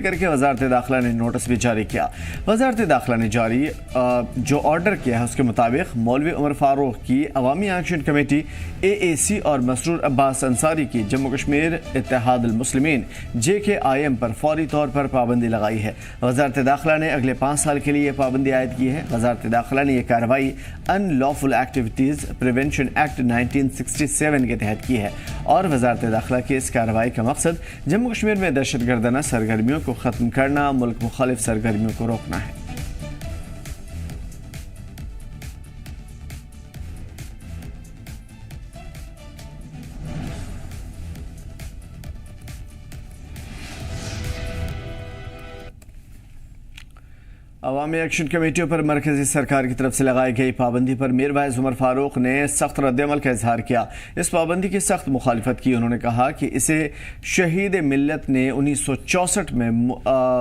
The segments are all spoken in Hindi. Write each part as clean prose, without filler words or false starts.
करके वजारत दाखिला ने नोटिस भी जारी किया। वजारत दाखिला ने जारी जो ऑर्डर किया है उसके मुताबिक मौलवी उमर फारूक की अवामी एक्शन कमेटी AAC और मसरूर अब्बास अंसारी की जम्मू कश्मीर इत्तेहादुल मुस्लिमीन JKIM पर फौरी तौर पर पाबंदी लगाई है। वजारत दाखिला ने अगले 5 साल के लिए पाबंदी आयद की है। वजारत दाखिला ने यह कार्रवाई अनलॉफुल एक्टिविटीज़ प्रिवेंशन एक्ट 1967 के तहत की है और वजारत दाखिला की इस कार्रवाई का मकसद जम्मू कश्मीर में दहशतगर्दाना सरगर्मियों को ख़त्म करना, मुल्क मुखालिफ सरगर्मियों को रोकना है। अवामी एक्शन कमेटियों पर मरकजी सरकार की तरफ से लगाई गई पाबंदी पर मीरवाइज उमर फारूक ने सख्त रद्दअमल का इजहार किया। इस पाबंदी की सख्त मुखालिफत की। उन्होंने कहा कि इसे शहीद मिल्लत ने 1964 में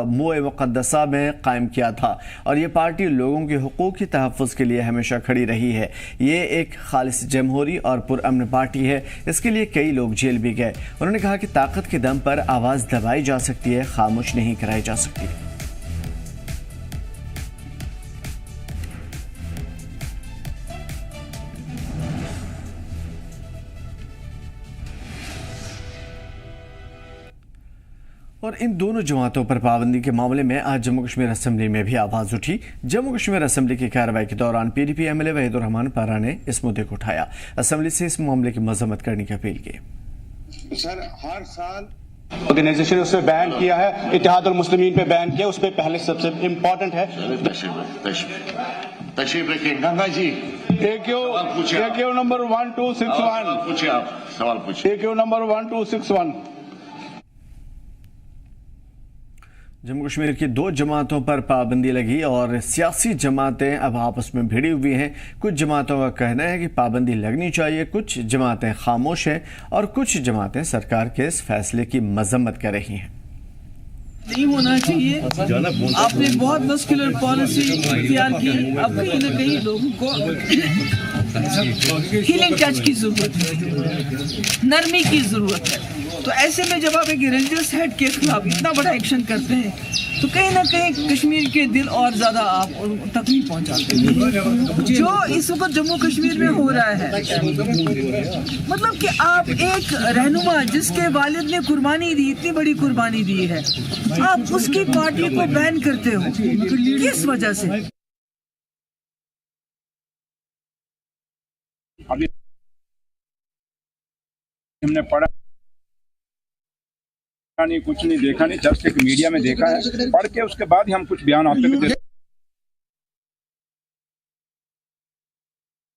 मुए मुक़द्दसा में कायम किया था और ये पार्टी लोगों के हुकूक के तहफ़्फ़ुज़ के लिए हमेशा खड़ी रही है। ये एक खालिस जमहूरी और पुरअमन पार्टी है। इसके लिए कई लोग जेल भी गए। उन्होंने कहा कि ताकत के दम पर आवाज़ दबाई जा सकती है, खामोश नहीं कराई जा सकती। और इन दोनों जमातों पर पाबंदी के मामले में आज जम्मू कश्मीर असेंबली में भी आवाज उठी। जम्मू कश्मीर असेंबली की कार्रवाई के दौरान PDP MLA वहीदुर रहमान पारा ने इस मुद्दे को उठाया। असेंबली से इस मामले की मजम्मत करने की अपील की। सर, हर साल ऑर्गेनाइजेशन उस पर बैन किया है, इत्तेहादुल मुस्लिमीन पे बैन किया, उस पर पहले सबसे इम्पोर्टेंट है तशरीफ रखिए गंगा जी। AQ नंबर 1261 पूछिए, आप सवाल पूछिए। AQ number 1261। जम्मू कश्मीर की 2 जमातों पर पाबंदी लगी और सियासी जमातें अब आपस में भिड़ी हुई हैं। कुछ जमातों का कहना है कि पाबंदी लगनी चाहिए, कुछ जमातें खामोश हैं और कुछ जमातें सरकार के इस फैसले की मजम्मत कर रही हैं। नहीं होना चाहिए। आपने बहुत मस्कुलर पॉलिसी इख्तियार की। अब कहीं न कहीं लोगों को हीलिंग टच की जरूरत है, नरमी की जरूरत है। तो ऐसे में जब आप एक रिलीजियस हेड के खिलाफ इतना बड़ा एक्शन करते हैं तो कहीं ना कहीं कश्मीर के दिल और ज्यादा आप तकलीफ पहुंचाते हैं। जो इस वक्त जम्मू कश्मीर में हो रहा है, मतलब कि आप एक रहनुमा जिसके वालिद ने कुर्बानी दी, इतनी बड़ी कुर्बानी दी है, आप उसकी पार्टी को बैन करते हो, किस वजह से? अभी हमने पढ़ा नहीं, कुछ नहीं देखा, नहीं जस्ट एक मीडिया में देखा है, पढ़ के उसके बाद ही हम कुछ बयान आप तक दे।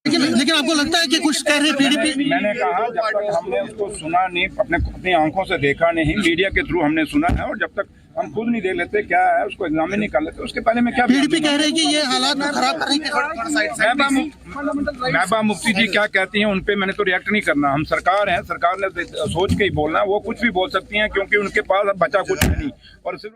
लेकिन आपको लगता है कि कुछ कह रहे PDP? मैंने कहा जब तक हमने उसको सुना नहीं, अपनी आंखों से देखा नहीं, मीडिया के थ्रू हमने सुना है, और जब तक हम खुद नहीं देख लेते क्या है, उसको एग्जामिन नहीं कर लेते, उसके पहले में क्या PDP कह रहे हैं कि ये हालात को खराब करेंगे। महबूबा मुफ्ती जी क्या कहती हैं उन पे मैंने तो रिएक्ट नहीं करना। हम सरकार हैं, सरकार ने सोच के ही बोलना, वो कुछ भी बोल सकती हैं क्योंकि उनके पास बचा कुछ नहीं। और सिर्फ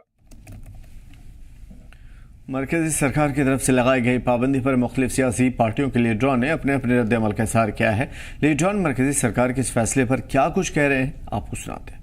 मरकजी सरकार की तरफ से लगाई गई पाबंदी पर मुख्तलिफ सियासी पार्टियों के लीडरों ने अपने अपने रद्दअमल का इज़हार किया है। लीडरों मरकजी सरकार के इस फैसले पर क्या कुछ कह रहे हैं, आपको सुनाते हैं।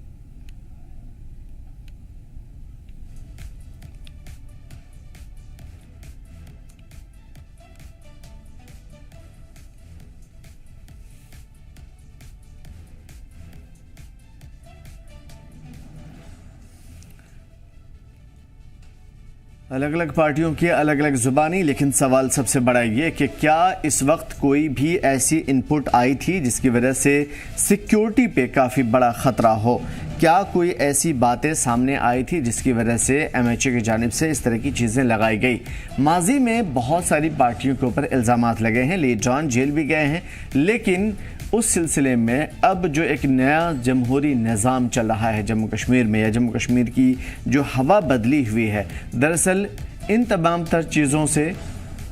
अलग अलग पार्टियों की अलग अलग जुबानी, लेकिन सवाल सबसे बड़ा ये कि क्या इस वक्त कोई भी ऐसी इनपुट आई थी जिसकी वजह से सिक्योरिटी पे काफ़ी बड़ा ख़तरा हो? क्या कोई ऐसी बातें सामने आई थी जिसकी वजह से MHA की जानिब से इस तरह की चीज़ें लगाई गई? माजी में बहुत सारी पार्टियों के ऊपर इल्ज़ामात लगे हैं, लीडरान जेल भी गए हैं, लेकिन उस सिलसिले में अब जो एक नया जमहूरी निज़ाम चल रहा है जम्मू कश्मीर में, या जम्मू कश्मीर की जो हवा बदली हुई है, दरअसल इन तमाम तर चीज़ों से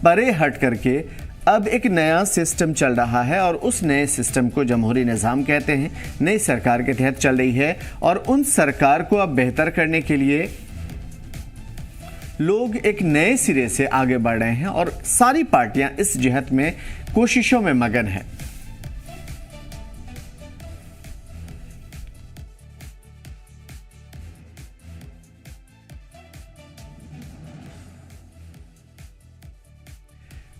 परे हट करके अब एक नया सिस्टम चल रहा है और उस नए सिस्टम को जमहूरी निज़ाम कहते हैं। नई सरकार के तहत चल रही है और उन सरकार को अब बेहतर करने के लिए लोग एक नए सिरे से आगे बढ़ रहे हैं और सारी पार्टियां इस जिहत में कोशिशों में मगन हैं।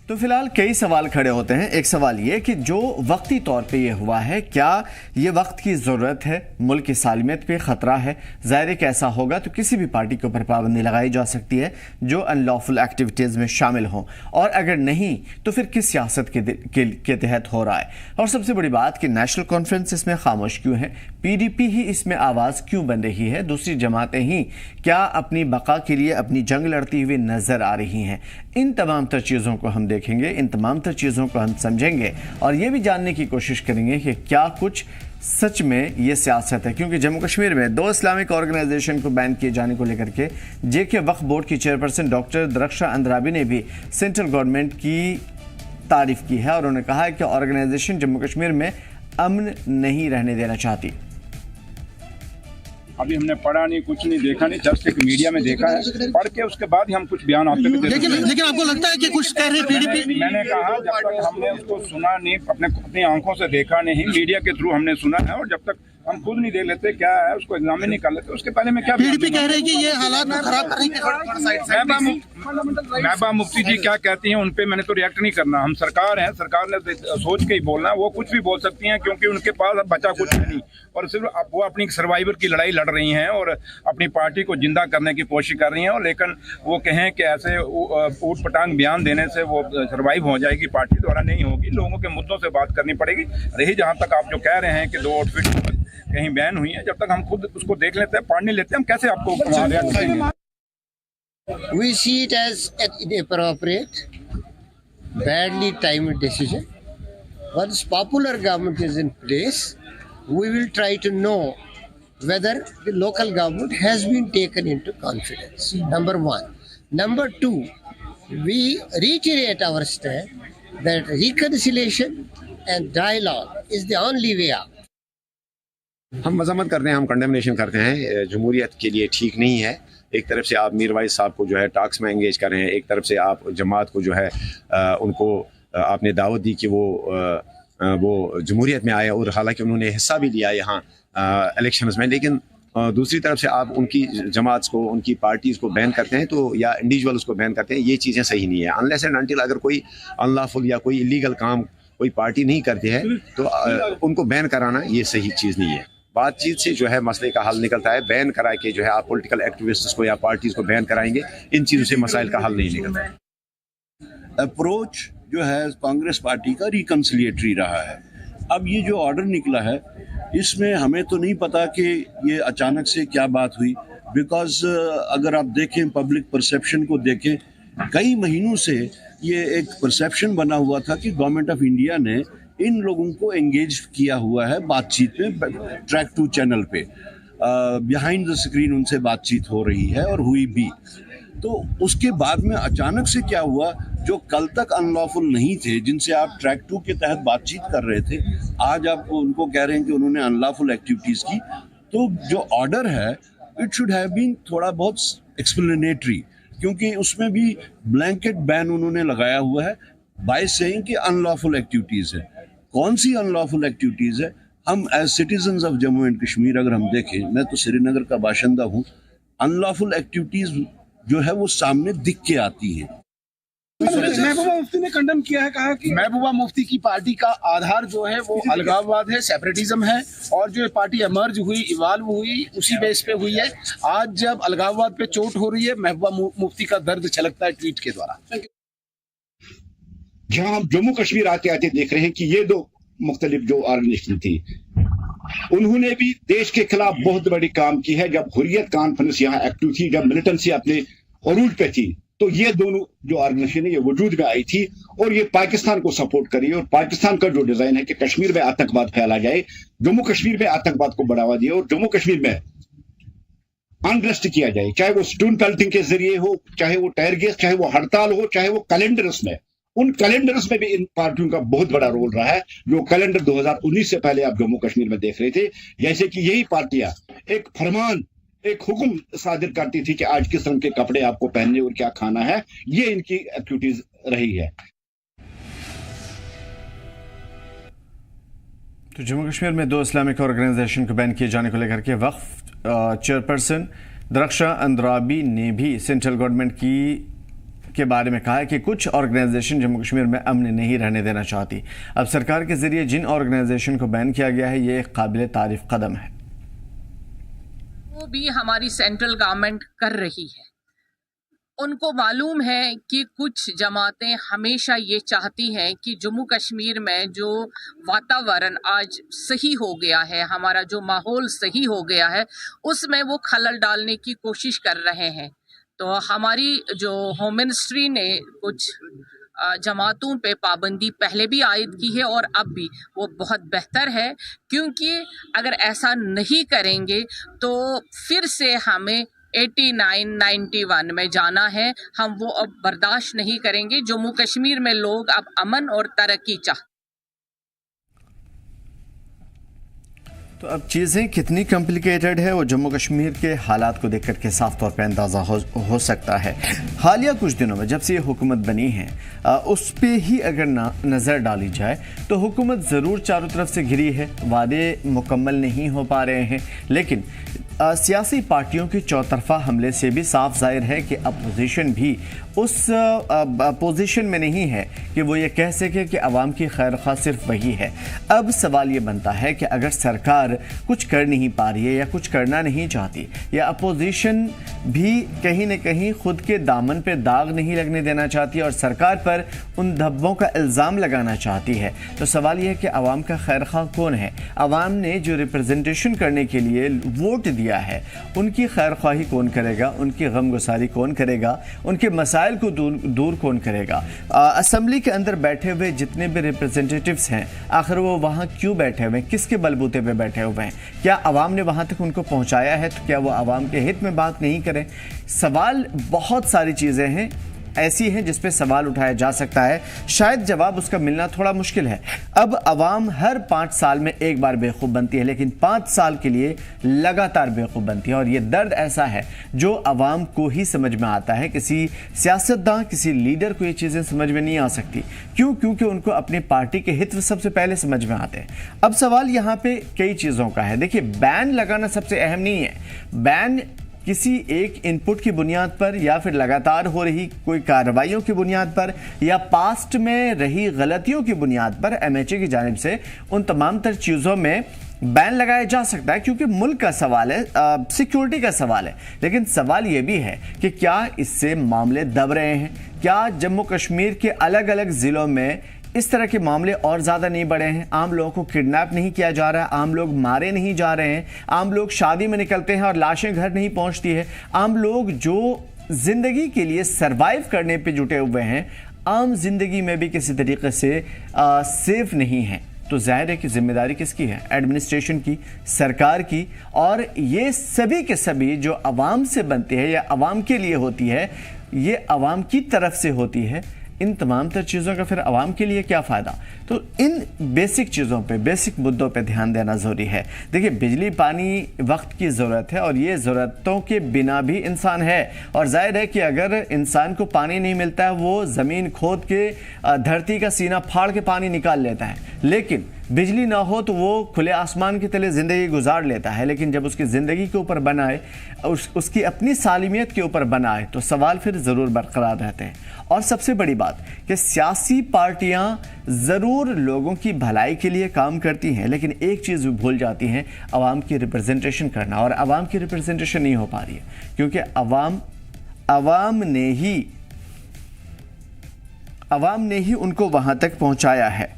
तो फिलहाल कई सवाल खड़े होते हैं। एक सवाल ये कि जो वक्ती तौर पे ये हुआ है, क्या ये वक्त की ज़रूरत है? मुल्क की सालमियत पे ख़तरा है। ज़ाहिर है कि ऐसा होगा तो किसी भी पार्टी के ऊपर पाबंदी लगाई जा सकती है जो अनलॉफुल एक्टिविटीज़ में शामिल हों, और अगर नहीं तो फिर किस सियासत के तहत हो रहा है। और सबसे बड़ी बात कि नेशनल कॉन्फ्रेंस इसमें खामोश क्यों है, PDP ही इसमें आवाज़ क्यों बन रही है, दूसरी जमातें ही क्या अपनी बका के लिए अपनी जंग लड़ती हुई नज़र आ रही हैं। इन तमाम तर चीज़ों को हम देखेंगे, इन तमाम तर चीज़ों को हम समझेंगे और ये भी जानने की कोशिश करेंगे कि क्या कुछ सच में ये सियासत है। क्योंकि जम्मू कश्मीर में 2 इस्लामिक ऑर्गेनाइजेशन को बैन किए जाने को लेकर के JK वक्फ बोर्ड की चेयरपर्सन डॉक्टर दरख्शा अंद्राबी ने भी सेंट्रल गवर्नमेंट की तारीफ की है और उन्होंने कहा है कि ऑर्गेनाइजेशन जम्मू कश्मीर में अमन नहीं रहने देना चाहती। अभी हमने पढ़ा नहीं, कुछ नहीं देखा नहीं, जस्ट एक मीडिया में देखा है, पढ़ के उसके बाद ही हम कुछ बयान आपके लेकिन आपको लगता है कि कुछ कह रहे PDP? मैंने कहा जब तक हमने उसको सुना नहीं, अपनी आंखों से देखा नहीं, मीडिया के थ्रू हमने सुना है, और जब तक हम खुद नहीं देख लेते क्या है, उसको एग्जामिन नहीं कर लेते, उसके पहले में क्या PDP कह रहे हैं कि ये हालात को खराब करने की महबूबा मुफ्ती जी क्या कहती हैं उन पे मैंने तो रिएक्ट नहीं करना। हम सरकार हैं, सरकार ने सोच के ही बोलना, वो कुछ भी बोल सकती हैं क्योंकि उनके पास बचा कुछ नहीं, और सिर्फ वो अपनी सर्वाइवर की लड़ाई लड़ रही हैं और अपनी पार्टी को जिंदा करने की कोशिश कर रही हैं। और लेकिन वो कहें कि ऐसे ऊट पटांग बयान देने से वो सर्वाइव हो जाएगी, पार्टी द्वारा नहीं होगी। लोगों के मुद्दों से बात करनी पड़ेगी। रही जहाँ तक आप जो कह रहे हैं कि 2 आउटफिट कहीं बैन हुई है, जब तक हम खुद उसको देख लेते हैं, पढ़ नहीं लेते, हम कैसे आपको करेंगे? We see it as an inappropriate, badly timed decision. Once popular government is in place, we will try to know whether the local government has been taken into confidence. Number 1. Number 2, we reiterate our stand that reconciliation and dialogue is the only way out. हम मजम्मत करते हैं, हम कंडेमनेशन करते हैं। जमहूरियत के लिए ठीक नहीं है। एक तरफ से आप मीर वाइस साहब को जो है टॉक्स में एंगेज कर रहे हैं, एक तरफ से आप जमात को जो है उनको आपने दावत दी कि वो जमहूरियत में आए, और हालांकि उन्होंने हिस्सा भी लिया यहाँ इलेक्शंस में, लेकिन दूसरी तरफ से आप उनकी जमात को, उनकी पार्टीज़ को बैन करते हैं तो या इंडिविजुअल्स को बैन करते हैं। ये चीज़ें सही नहीं है। अनलेस एंड अनटिल अगर कोई अनलॉफुल या कोई इलीगल काम कोई पार्टी नहीं करती है तो उनको बैन कराना ये सही चीज़ नहीं है। बातचीत से जो है मसले का हल निकलता है। बैन करा के जो है आप पॉलिटिकल एक्टिविस्ट्स को या पार्टीज को बैन कराएंगे, इन चीज़ों से मसाइल का हल नहीं निकलता। अप्रोच जो है कांग्रेस पार्टी का रिकंसिलिएटरी रहा है। अब ये जो ऑर्डर निकला है इसमें हमें तो नहीं पता कि ये अचानक से क्या बात हुई, बिकॉज अगर आप देखें पब्लिक परसेप्शन को देखें, कई महीनों से ये एक परसेप्शन बना हुआ था कि गवर्नमेंट ऑफ इंडिया ने इन लोगों को एंगेज किया हुआ है बातचीत में। ट्रैक 2 चैनल पे बिहाइंड द स्क्रीन उनसे बातचीत हो रही है और हुई भी। तो उसके बाद में अचानक से क्या हुआ, जो कल तक अनलॉफुल नहीं थे, जिनसे आप ट्रैक 2 के तहत बातचीत कर रहे थे, आज आप उनको कह रहे हैं कि उन्होंने अनलॉफुल एक्टिविटीज़ की। तो जो ऑर्डर है इट शुड हैव बीन थोड़ा बहुत एक्सप्लेनेटरी, क्योंकि उसमें भी ब्लैंकेट बैन उन्होंने लगाया हुआ है बाय सेइंग कि अनलॉफुल एक्टिविटीज़ है। कौन सी अनलॉफुल एक्टिविटीज़ है? हम as citizens of Jammu and Kashmir अगर हम देखें, मैं तो श्रीनगर का बाशिंदा हूँ, अनलॉफुल एक्टिविटीज़ जो है वो सामने दिख के आती हैं। महबूबा मुफ्ती ने कंडेम किया है, कहा कि महबूबा मुफ्ती की पार्टी का आधार जो है वो अलगाववाद है, सेपरेटिज्म है, और जो पार्टी एमर्ज हुई, इवाल्व हुई, उसी बेस पे हुई है। आज जब अलगाववाद पे चोट हो रही है, महबूबा मुफ्ती का दर्द छलकता है ट्वीट के द्वारा। जहां हम जम्मू कश्मीर आते आते देख रहे हैं कि ये 2 मुख्तलिफ जो ऑर्गेनाइजेशन थी, उन्होंने भी देश के खिलाफ बहुत बड़ी काम की है। जब हुर्रियत कॉन्फ्रेंस यहाँ एक्टिव थी, जब मिलिटेंसी अपने अरूज पे थी, तो ये दोनों जो ऑर्गेनाइजेशन है ये वजूद में आई थी और ये पाकिस्तान को सपोर्ट करी। और पाकिस्तान का जो डिजाइन है कि कश्मीर में आतंकवाद फैला जाए, जम्मू कश्मीर में आतंकवाद को बढ़ावा दिया और जम्मू कश्मीर में अनरेस्ट किया जाए, चाहे वो स्टोन पेल्टिंग के जरिए हो, चाहे वो टायर गैस, चाहे वो हड़ताल हो, चाहे वो कैलेंडर्स में। उन कैलेंडर्स में भी इन पार्टियों का बहुत बड़ा रोल रहा है, जो कैलेंडर 2019 से पहले आप जम्मू कश्मीर में देख रहे थे। जैसे कि यही पार्टियां एक फरमान, एक हुक्म सादिर करती थी कि आज किस रंग के कपड़े आपको पहनने और क्या खाना है। ये इनकी एक्टिविटीज रही है। तो जम्मू कश्मीर में 2 इस्लामिक ऑर्गेनाइजेशन को बैन किए जाने को लेकर के वक्फ चेयरपर्सन दरख्शा अंद्राबी ने भी सेंट्रल गवर्नमेंट के बारे में कहा है कि कुछ ऑर्गेनाइजेशन जम्मू कश्मीर में अमन नहीं रहने देना चाहती। अब सरकार के जरिए जिन ऑर्गेनाइजेशन को बैन किया गया है, ये एक काबिल तारीफ कदम है। वो भी हमारी सेंट्रल गवर्नमेंट कर रही है। उनको मालूम है कि कुछ जमातें हमेशा ये चाहती हैं कि जम्मू कश्मीर में जो वातावरण आज सही हो गया है, हमारा जो माहौल सही हो गया है, उसमें वो खलल डालने की कोशिश कर रहे हैं। तो हमारी जो होम मिनिस्ट्री ने कुछ जमातों पे पाबंदी पहले भी आयद की है और अब भी, वो बहुत बेहतर है, क्योंकि अगर ऐसा नहीं करेंगे तो फिर से हमें 89-91 में जाना है। हम वो अब बर्दाश्त नहीं करेंगे। जम्मू कश्मीर में लोग अब अमन और तरक्की चाहते। तो अब चीज़ें कितनी कॉम्प्लिकेटेड है वो जम्मू कश्मीर के हालात को देख कर के साफ तौर पे अंदाज़ा हो सकता है। हालिया कुछ दिनों में जब से ये हुकूमत बनी है, उस पे ही अगर नज़र डाली जाए तो हुकूमत ज़रूर चारों तरफ से घिरी है, वादे मुकम्मल नहीं हो पा रहे हैं, लेकिन सियासी पार्टियों की चौतरफा हमले से भी साफ जाहिर है कि अपोजिशन भी उस पोजीशन में नहीं है कि वो ये कह सके कि अवाम की खैर ख्वाह सिर्फ वही है। अब सवाल ये बनता है कि अगर सरकार कुछ कर नहीं पा रही है या कुछ करना नहीं चाहती, या अपोजिशन भी कहीं न कहीं खुद के दामन पे दाग नहीं लगने देना चाहती और सरकार पर उन धब्बों का इल्ज़ाम लगाना चाहती है, तो सवाल ये है कि अवाम का खैर ख्वाह कौन है? अवाम ने जो रिप्रेजेंटेशन करने के लिए वोट दिया है, उनकी खैर ख्वाही कौन करेगा? उनकी गमगुसारी कौन करेगा? उनके मसाइल को दूर कौन करेगा? असेंबली के अंदर बैठे हुए जितने भी रिप्रेजेंटेटिव्स हैं, आखिर वो वहाँ क्यों बैठे हुए हैं? किसके बलबूते पे बैठे हुए हैं? क्या अवाम ने वहाँ तक उनको पहुँचाया है? तो क्या वो अवाम के हित में बात नहीं करें? सवाल बहुत सारी चीज़ें हैं ऐसी हैं जिस पे सवाल उठाया जा सकता है, शायद जवाब उसका मिलना थोड़ा मुश्किल है। अब अवाम हर 5 साल में एक बार बेवकूफ़ बनती है, लेकिन 5 साल के लिए लगातार बेवकूफ़ बनती है, और ये दर्द ऐसा है जो अवाम को ही समझ में आता है। किसी सियासतदान, किसी लीडर को ये चीज़ें समझ में नहीं आ सकती। क्यों? क्योंकि उनको अपनी पार्टी के हित सबसे पहले समझ में आते हैं। अब सवाल यहाँ पे कई चीज़ों का है। देखिए, बैन लगाना सबसे अहम नहीं है। बैन किसी एक इनपुट की बुनियाद पर, या फिर लगातार हो रही कोई कार्रवाइयों की बुनियाद पर, या पास्ट में रही गलतियों की बुनियाद पर एमएचए की जानिब से उन तमाम तर चीज़ों में बैन लगाया जा सकता है, क्योंकि मुल्क का सवाल है, सिक्योरिटी का सवाल है। लेकिन सवाल यह भी है कि क्या इससे मामले दब रहे हैं? क्या जम्मू कश्मीर के अलग अलग ज़िलों में इस तरह के मामले और ज़्यादा नहीं बढ़े हैं? आम लोगों को किडनैप नहीं किया जा रहा है, आम लोग मारे नहीं जा रहे हैं, आम लोग शादी में निकलते हैं और लाशें घर नहीं पहुंचती है, आम लोग जो ज़िंदगी के लिए सरवाइव करने पे जुटे हुए हैं, आम जिंदगी में भी किसी तरीके से सेफ नहीं है। तो जाहिर है कि जिम्मेदारी किसकी है? एडमिनिस्ट्रेशन की, सरकार की। और ये सभी के सभी जो अवाम से बनती है या अवाम के लिए होती है, ये अवाम की तरफ से होती है। इन तमाम तर चीज़ों का फिर अवाम के लिए क्या फ़ायदा? तो इन बेसिक चीज़ों पे, बेसिक मुद्दों पे ध्यान देना ज़रूरी है। देखिए, बिजली पानी वक्त की ज़रूरत है, और ये ज़रूरतों के बिना भी इंसान है। और जाहिर है कि अगर इंसान को पानी नहीं मिलता है, वो ज़मीन खोद के धरती का सीना फाड़ के पानी निकाल लेता है, लेकिन बिजली ना हो तो वो खुले आसमान के तले ज़िंदगी गुजार लेता है। लेकिन जब उसकी ज़िंदगी के ऊपर बनाए, उसकी अपनी सालिमियत के ऊपर बनाए, तो सवाल फिर ज़रूर बरकरार रहते हैं। और सबसे बड़ी बात कि सियासी पार्टियां ज़रूर लोगों की भलाई के लिए काम करती हैं, लेकिन एक चीज़ भी भूल जाती हैं, अवाम की रिप्रेजेंटेशन करना। और अवाम की रिप्रेजेंटेशन नहीं हो पा रही है, क्योंकि अवाम ने ही उनको वहाँ तक पहुँचाया है।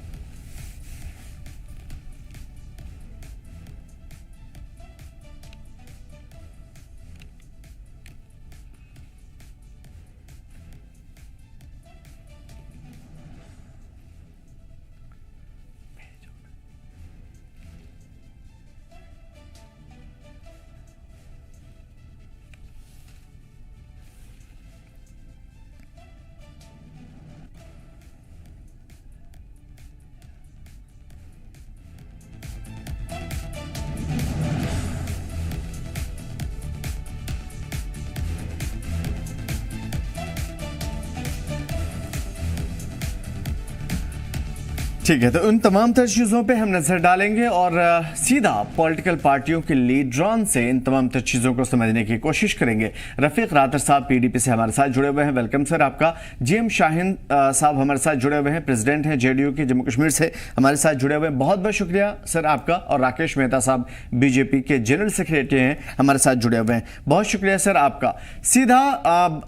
ठीक है, तो उन तमाम तर चीज़ों पे हम नज़र डालेंगे और सीधा पॉलिटिकल पार्टियों के लीडरान से इन तमाम तर चीज़ों को समझने की कोशिश करेंगे। रफ़ीक रातर साहब पीडीपी से हमारे साथ जुड़े हुए हैं, वेलकम सर आपका। जीएम शाहीन साहब हमारे साथ जुड़े हुए हैं, प्रेसिडेंट हैं जेडीयू के जम्मू कश्मीर से, हमारे साथ जुड़े हुए हैं, बहुत बहुत शुक्रिया सर आपका। और राकेश मेहता साहब बीजेपी के जनरल सेक्रेटरी हैं, हमारे साथ जुड़े हुए हैं, बहुत शुक्रिया सर आपका। सीधा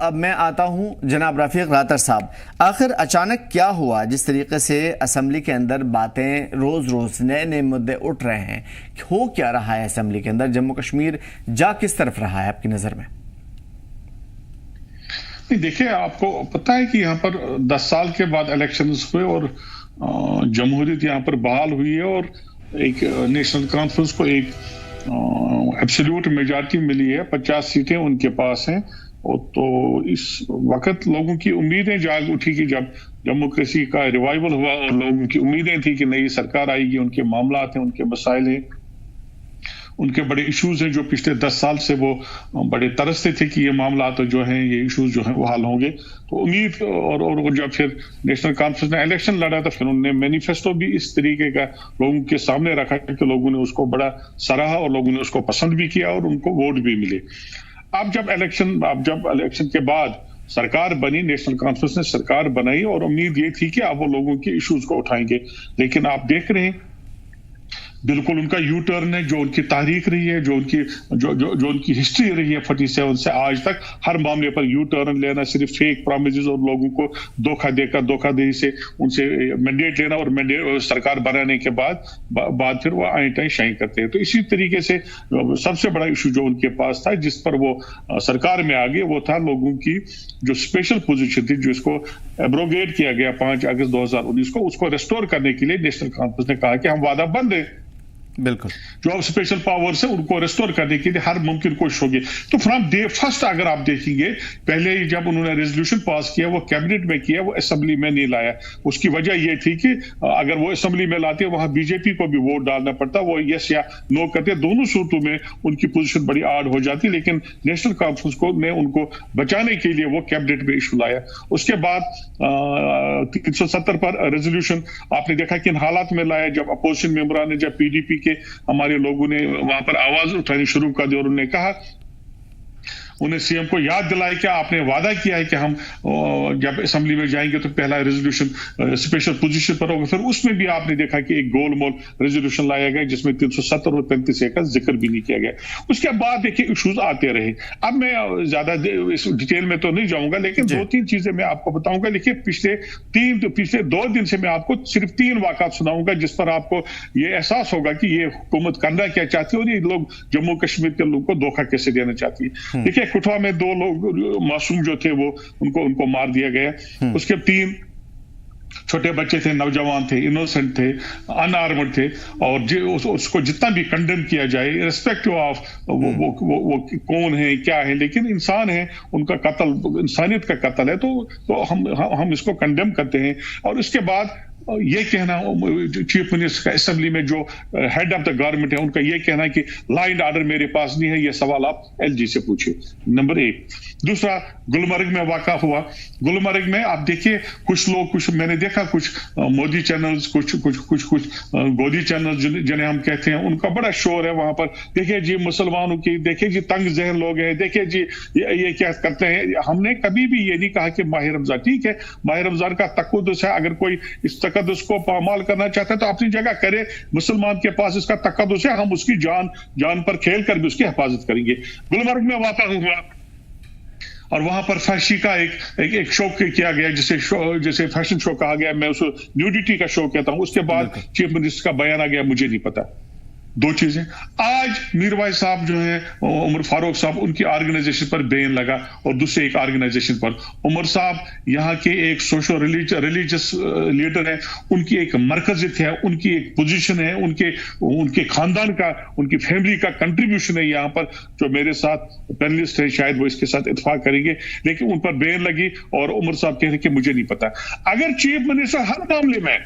अब मैं आता हूँ जनाब रफ़ीक रातर साहब, आखिर अचानक क्या हुआ जिस तरीके से असेंबली के अंदर बातें रोज रोज नए नए मुद्दे उठ रहे हैं, हो क्या रहा है असेंबली के अंदर, जम्मू कश्मीर जा किस तरफ रहा है आपकी नजर में? देखिए, आपको पता है कि यहाँ पर 10 साल के बाद इलेक्शंस हुए और जमहूरियत यहाँ पर बहाल हुई है और एक नेशनल कॉन्फ्रेंस को एक एब्सोल्यूट मेजॉरिटी मिली है, 50 सीटें उनके पास हैं। और तो इस वक्त लोगों की उम्मीदें जाग उठी कि जब डेमोक्रेसी का रिवाइवल हुआ और लोगों की उम्मीदें थी कि नई सरकार आएगी, उनके मामलात हैं, उनके मसाइल हैं, उनके बड़े इश्यूज हैं जो पिछले 10 साल से वो बड़े तरसते थे कि ये मामलात जो हैं, ये इश्यूज जो हैं वो हल होंगे। तो उम्मीद और जब फिर नेशनल कॉन्फ्रेंस ने इलेक्शन लड़ा तो फिर उन्होंने मैनिफेस्टो भी इस तरीके का लोगों के सामने रखा कि लोगों ने उसको बड़ा सराहा और लोगों ने उसको पसंद भी किया और उनको वोट भी मिले। अब जब इलेक्शन के बाद सरकार बनी, नेशनल कॉन्फ्रेंस ने सरकार बनाई और उम्मीद ये थी कि अब वो लोगों के इश्यूज को उठाएंगे, लेकिन आप देख रहे हैं बिल्कुल उनका यू टर्न है। जो उनकी तारीख रही है, जो उनकी हिस्ट्री रही है 47 से आज तक, हर मामले पर यू टर्न लेना, सिर्फ फेक प्रॉमिसेस और लोगों को धोखा देकर धोखाधड़ी से उनसे मैंडेट लेना और मैंडेट सरकार बनाने के बाद फिर वो आए टाइम शाइन करते हैं। तो इसी तरीके से सबसे बड़ा इशू जो उनके पास था, जिस पर वो सरकार में आ गए, वो था लोगों की जो स्पेशल पोजीशन थी, जिसको एब्रोगेट किया गया 5 अगस्त 2019 को, उसको रेस्टोर करने के लिए नेशनल कॉन्फ्रेंस ने कहा कि हम वादा बंद है। बिल्कुल, जो अब स्पेशल पावर्स है उनको रेस्टोर करने के लिए हर मुमकिन कोशिश होगी। तो फ्रॉम डे फर्स्ट अगर आप देखेंगे, पहले जब उन्होंने रेजोल्यूशन पास किया वो कैबिनेट में किया, वो असेंबली में नहीं लाया। उसकी वजह ये थी कि अगर वो असेंबली में लाते वहां बीजेपी को भी वोट डालना पड़ता, वो यस या नो करते, दोनों सूरतों में उनकी पोजीशन बड़ी आड़ हो जाती। लेकिन नेशनल कॉन्फ्रेंस को ने उनको बचाने के लिए वो कैबिनेट में इशू लाया। उसके बाद 370 पर रेजोल्यूशन आपने देखा किन हालात में लाया, जब अपोजिशन मेंबरान ने, जब पीडीपी के हमारे लोगों ने वहां पर आवाज उठानी शुरू कर दी और उन्होंने कहा, उन्हें सीएम को याद दिलाया कि आपने वादा किया है कि हम जब असेंबली में जाएंगे तो पहला रेजोल्यूशन स्पेशल पोजीशन पर होगा। फिर उसमें भी आपने देखा कि एक गोलमोल रेजोल्यूशन लाया गया जिसमें 370 और 35 का जिक्र भी नहीं किया गया। उसके बाद देखिए इश्यूज आते रहे। अब मैं ज्यादा इस डिटेल में तो नहीं जाऊंगा, लेकिन 2-3 चीजें मैं आपको बताऊंगा। देखिए पिछले 2 दिन से मैं आपको सिर्फ 3 वाकयात सुनाऊंगा जिस पर आपको ये एहसास होगा कि ये हुकूमत करना क्या चाहती है और ये लोग जम्मू कश्मीर के लोगों को धोखा कैसे देना चाहती है। देखिए, कुठवा में 2 लोग मासूम जो थे वो उनको मार दिया गया। उसके 3 छोटे बच्चे थे, नौजवान थे, इनोसेंट थे, अनआर्मड थे, और उसको जितना भी कंडेम किया जाए रिस्पेक्टिव ऑफ वो कौन है क्या है, लेकिन इंसान है, उनका कत्ल इंसानियत का कत्ल है, तो हम इसको कंडेम करते हैं। और उसके बाद ये कहना चीफ मिनिस्टर का असेंबली में जो हेड ऑफ द गवर्नमेंट है उनका ये कहना है कि लॉ एंड ऑर्डर मेरे पास नहीं है, ये सवाल आप एलजी से पूछिए, नंबर 1। दूसरा, गुलमर्ग में वाक़ा हुआ। गुलमर्ग में आप देखिए कुछ मैंने देखा, कुछ मोदी चैनल्स, कुछ गोदी चैनल्स जिन्हें हम कहते हैं, उनका बड़ा शोर है वहां पर। देखिए जी मुसलमानों की, देखिए जी तंग जहन लोग हैं, देखिए जी ये क्या करते हैं। हमने कभी भी ये नहीं कहा कि माह रमजान, ठीक है माह रमजान का तक़द्दुस है, अगर कोई इस तक़द्दुस को पामाल करना चाहता है तो अपनी जगह करे। मुसलमान के पास इसका तक़द्दुस है, हम उसकी जान पर खेल कर भी उसकी हिफाजत करेंगे। गुलमर्ग में वाक़ा हुआ और वहां पर फैशी का एक शो किया गया, जैसे फैशन शो कहा गया, मैं उसको न्यूडिटी का शो कहता हूं। उसके बाद चीफ मिनिस्टर का बयान आ गया, मुझे नहीं पता। 2 चीजें। आज मीरवाइज साहब जो है, उमर फारूक साहब, उनकी ऑर्गेनाइजेशन पर बैन लगा और दूसरे एक ऑर्गेनाइजेशन पर। उमर साहब यहाँ के एक सोशल रिलीजियस लीडर है, उनकी एक मरकजियत है, उनकी एक पोजीशन है, उनके खानदान का, उनकी फैमिली का कंट्रीब्यूशन है यहाँ पर। जो मेरे साथ पैनलिस्ट है शायद वो इसके साथ इत्तेफाक करेंगे, लेकिन उन पर बैन लगी और उमर साहब कह रहे कि मुझे नहीं पता। अगर चीफ मिनिस्टर हर मामले में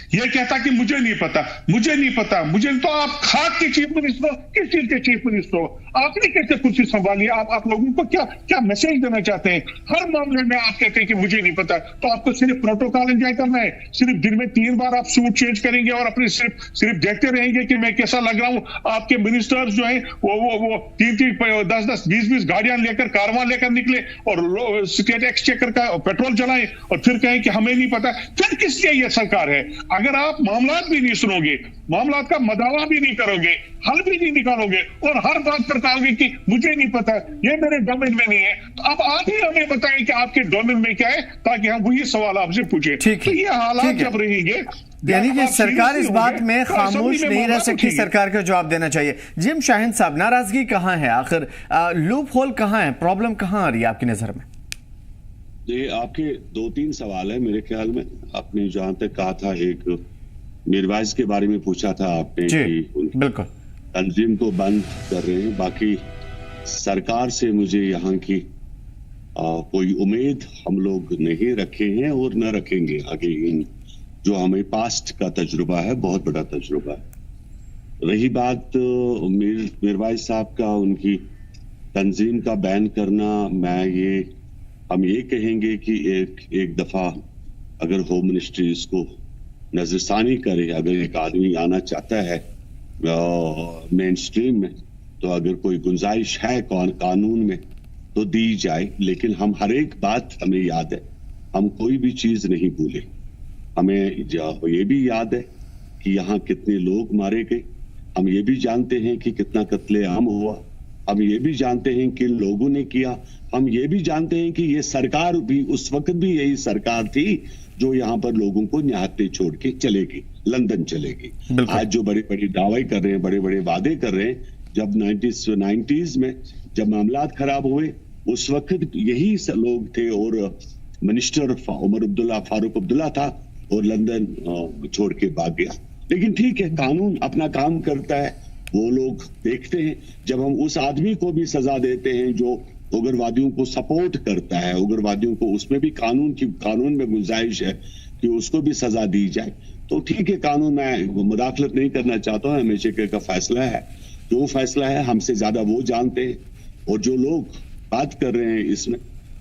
ये कहता कि मुझे नहीं पता, मुझे नहीं पता, मुझे तो आप खाक के चीफ मिनिस्टर हो, किस चीज के चीफ मिनिस्टर हो? आपने कैसे कुर्सी संभाली? आप लोगों को क्या मैसेज देना चाहते हैं? हर मामले में आप कहते हैं कि मुझे नहीं पता, तो आपको सिर्फ प्रोटोकॉल एंजॉय करना है, सिर्फ दिन में 3 बार आप सूट चेंज करेंगे और अपने सिर्फ देखते रहेंगे कि मैं कैसा लग रहा हूं। आपके मिनिस्टर्स जो है वो 3-3, 10-10, 20-20 गाड़ियां लेकर, कारवां लेकर निकले और स्टेट एक्सचेकर का पेट्रोल जलाएं और फिर कहें कि हमें नहीं पता। फिर किसकी ये सरकार है? अगर आप मामला भी नहीं सुनोगे, मामला का मदावा भी नहीं करोगे, हल भी नहीं निकालोगे और हर बात पर कहोगे कि मुझे नहीं पता, ये मेरे डोमेन में नहीं है, तो अब आप ही हमें बताएं कि आपके डोमेन में क्या है, ताकि हम वही सवाल आपसे पूछे। तो ये हालात जब रहेंगे, यानी कि सरकार इस बात में खामोश नहीं रह सकती, सरकार को जवाब देना चाहिए। जिम शाहीन साहब, नाराजगी कहाँ है आखिर? लूप होल कहाँ है? प्रॉब्लम कहाँ आ रही है आपकी नजर में? ये आपके 2-3 सवाल है मेरे ख्याल में। आपने जहां तक कहा था, एक मीरवाइज के बारे में पूछा था आपने कि बिल्कुल तंजीम को बंद कर रहे हैं। बाकी सरकार से मुझे यहाँ की कोई उम्मीद हम लोग नहीं रखे हैं और न रखेंगे आगे। इन जो हमें पास्ट का तजुर्बा है, बहुत बड़ा तजुर्बा है। रही बात मीरवाइज साहब का, उनकी तंजीम का बैन करना, हम ये कहेंगे कि एक दफा अगर होम मिनिस्ट्री इसको नजरसानी करे, अगर एक आदमी आना चाहता है मेन स्ट्रीम में, तो अगर कोई गुंजाइश है कानून में तो दी जाए। लेकिन हम हर एक बात हमें याद है, हम कोई भी चीज नहीं भूले। हमें ये भी याद है कि यहाँ कितने लोग मारे गए, हम ये भी जानते हैं कि कितना कत्लेआम हुआ, हम ये भी जानते हैं कि लोगों ने किया, हम ये भी जानते हैं कि ये सरकार भी उस वक्त भी यही सरकार थी जो यहाँ पर लोगों को निहत्थे छोड़ के चलेगी, लंदन चलेगी। आज जो बड़े बड़े दावे कर रहे हैं, बड़े बड़े वादे कर रहे हैं, जब 90s में जब मामलात खराब हुए उस वक्त यही लोग थे और मिनिस्टर फारूक अब्दुल्ला था और लंदन छोड़ के भाग गया। लेकिन ठीक है, कानून अपना काम करता है, वो लोग देखते हैं। जब हम उस आदमी को भी सजा देते हैं जो उग्रवादियों को सपोर्ट करता है, उग्रवादियों को, उसमें भी कानून में गुंजाइश है कि उसको भी सजा दी जाए, तो ठीक है। कानून में मुदाखलत नहीं करना चाहता हूं, एमएचए का फैसला है, जो फैसला है हमसे ज्यादा वो जानते हैं। और जो लोग बात कर रहे हैं इसमें,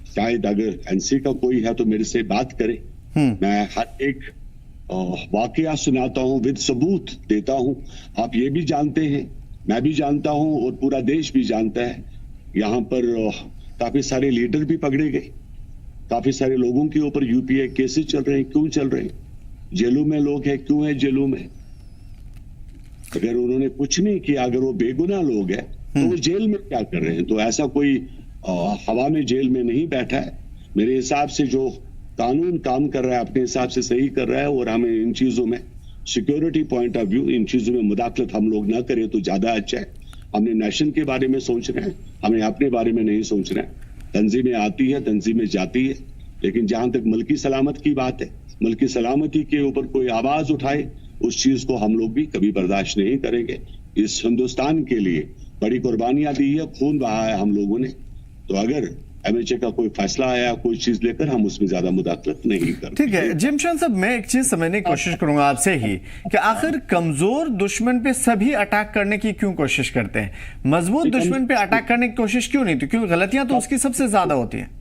शायद अगर एनसी का कोई है तो मेरे से बात करे, मैं हर एक वाकया सुनाता हूं, विद सबूत देता हूं। आप ये भी जानते हैं, मैं भी जानता हूं और पूरा देश भी जानता है, यहाँ पर काफी सारे लीडर भी पकड़े गए, काफी सारे लोगों के ऊपर यूपीए केसेस चल रहे हैं। क्यों चल रहे हैं? जेलों में लोग हैं, क्यों है जेलों में? अगर उन्होंने कुछ नहीं किया, अगर वो बेगुनाह लोग हैं तो वो जेल में क्या कर रहे हैं? तो ऐसा कोई हवा में जेल में नहीं बैठा है। मेरे हिसाब से जो कानून काम कर रहा है अपने हिसाब से सही कर रहा है, और हमें इन चीजों में सिक्योरिटी पॉइंट ऑफ व्यू, इन चीजों में मुदाखलत हम लोग ना करें तो ज्यादा अच्छा है। हमने नेशन के बारे में सोच रहे हैं, हमें अपने बारे में नहीं सोच रहे हैं। तंजीमें आती है, तंजीमें जाती है, लेकिन जहां तक मुल्की सलामत की बात है, मुल्की सलामती के ऊपर कोई आवाज उठाए, उस चीज को हम लोग भी कभी बर्दाश्त नहीं करेंगे। इस हिंदुस्तान के लिए बड़ी कुर्बानियां दी है, खून बहा है हम लोगों ने, तो अगर एमएचए का कोई फैसला आया कोई चीज लेकर, हम उसमें ज्यादा मुदाखलत नहीं करते। ठीक है जिम शाहीन साहब, मैं एक चीज समझने की कोशिश करूंगा आपसे ही कि आखिर कमजोर दुश्मन पे सभी अटैक करने की क्यों कोशिश करते हैं, मजबूत दुश्मन पे अटैक करने की कोशिश क्यों नहीं? तो क्यों गलतियां तो उसकी सबसे ज्यादा होती हैं।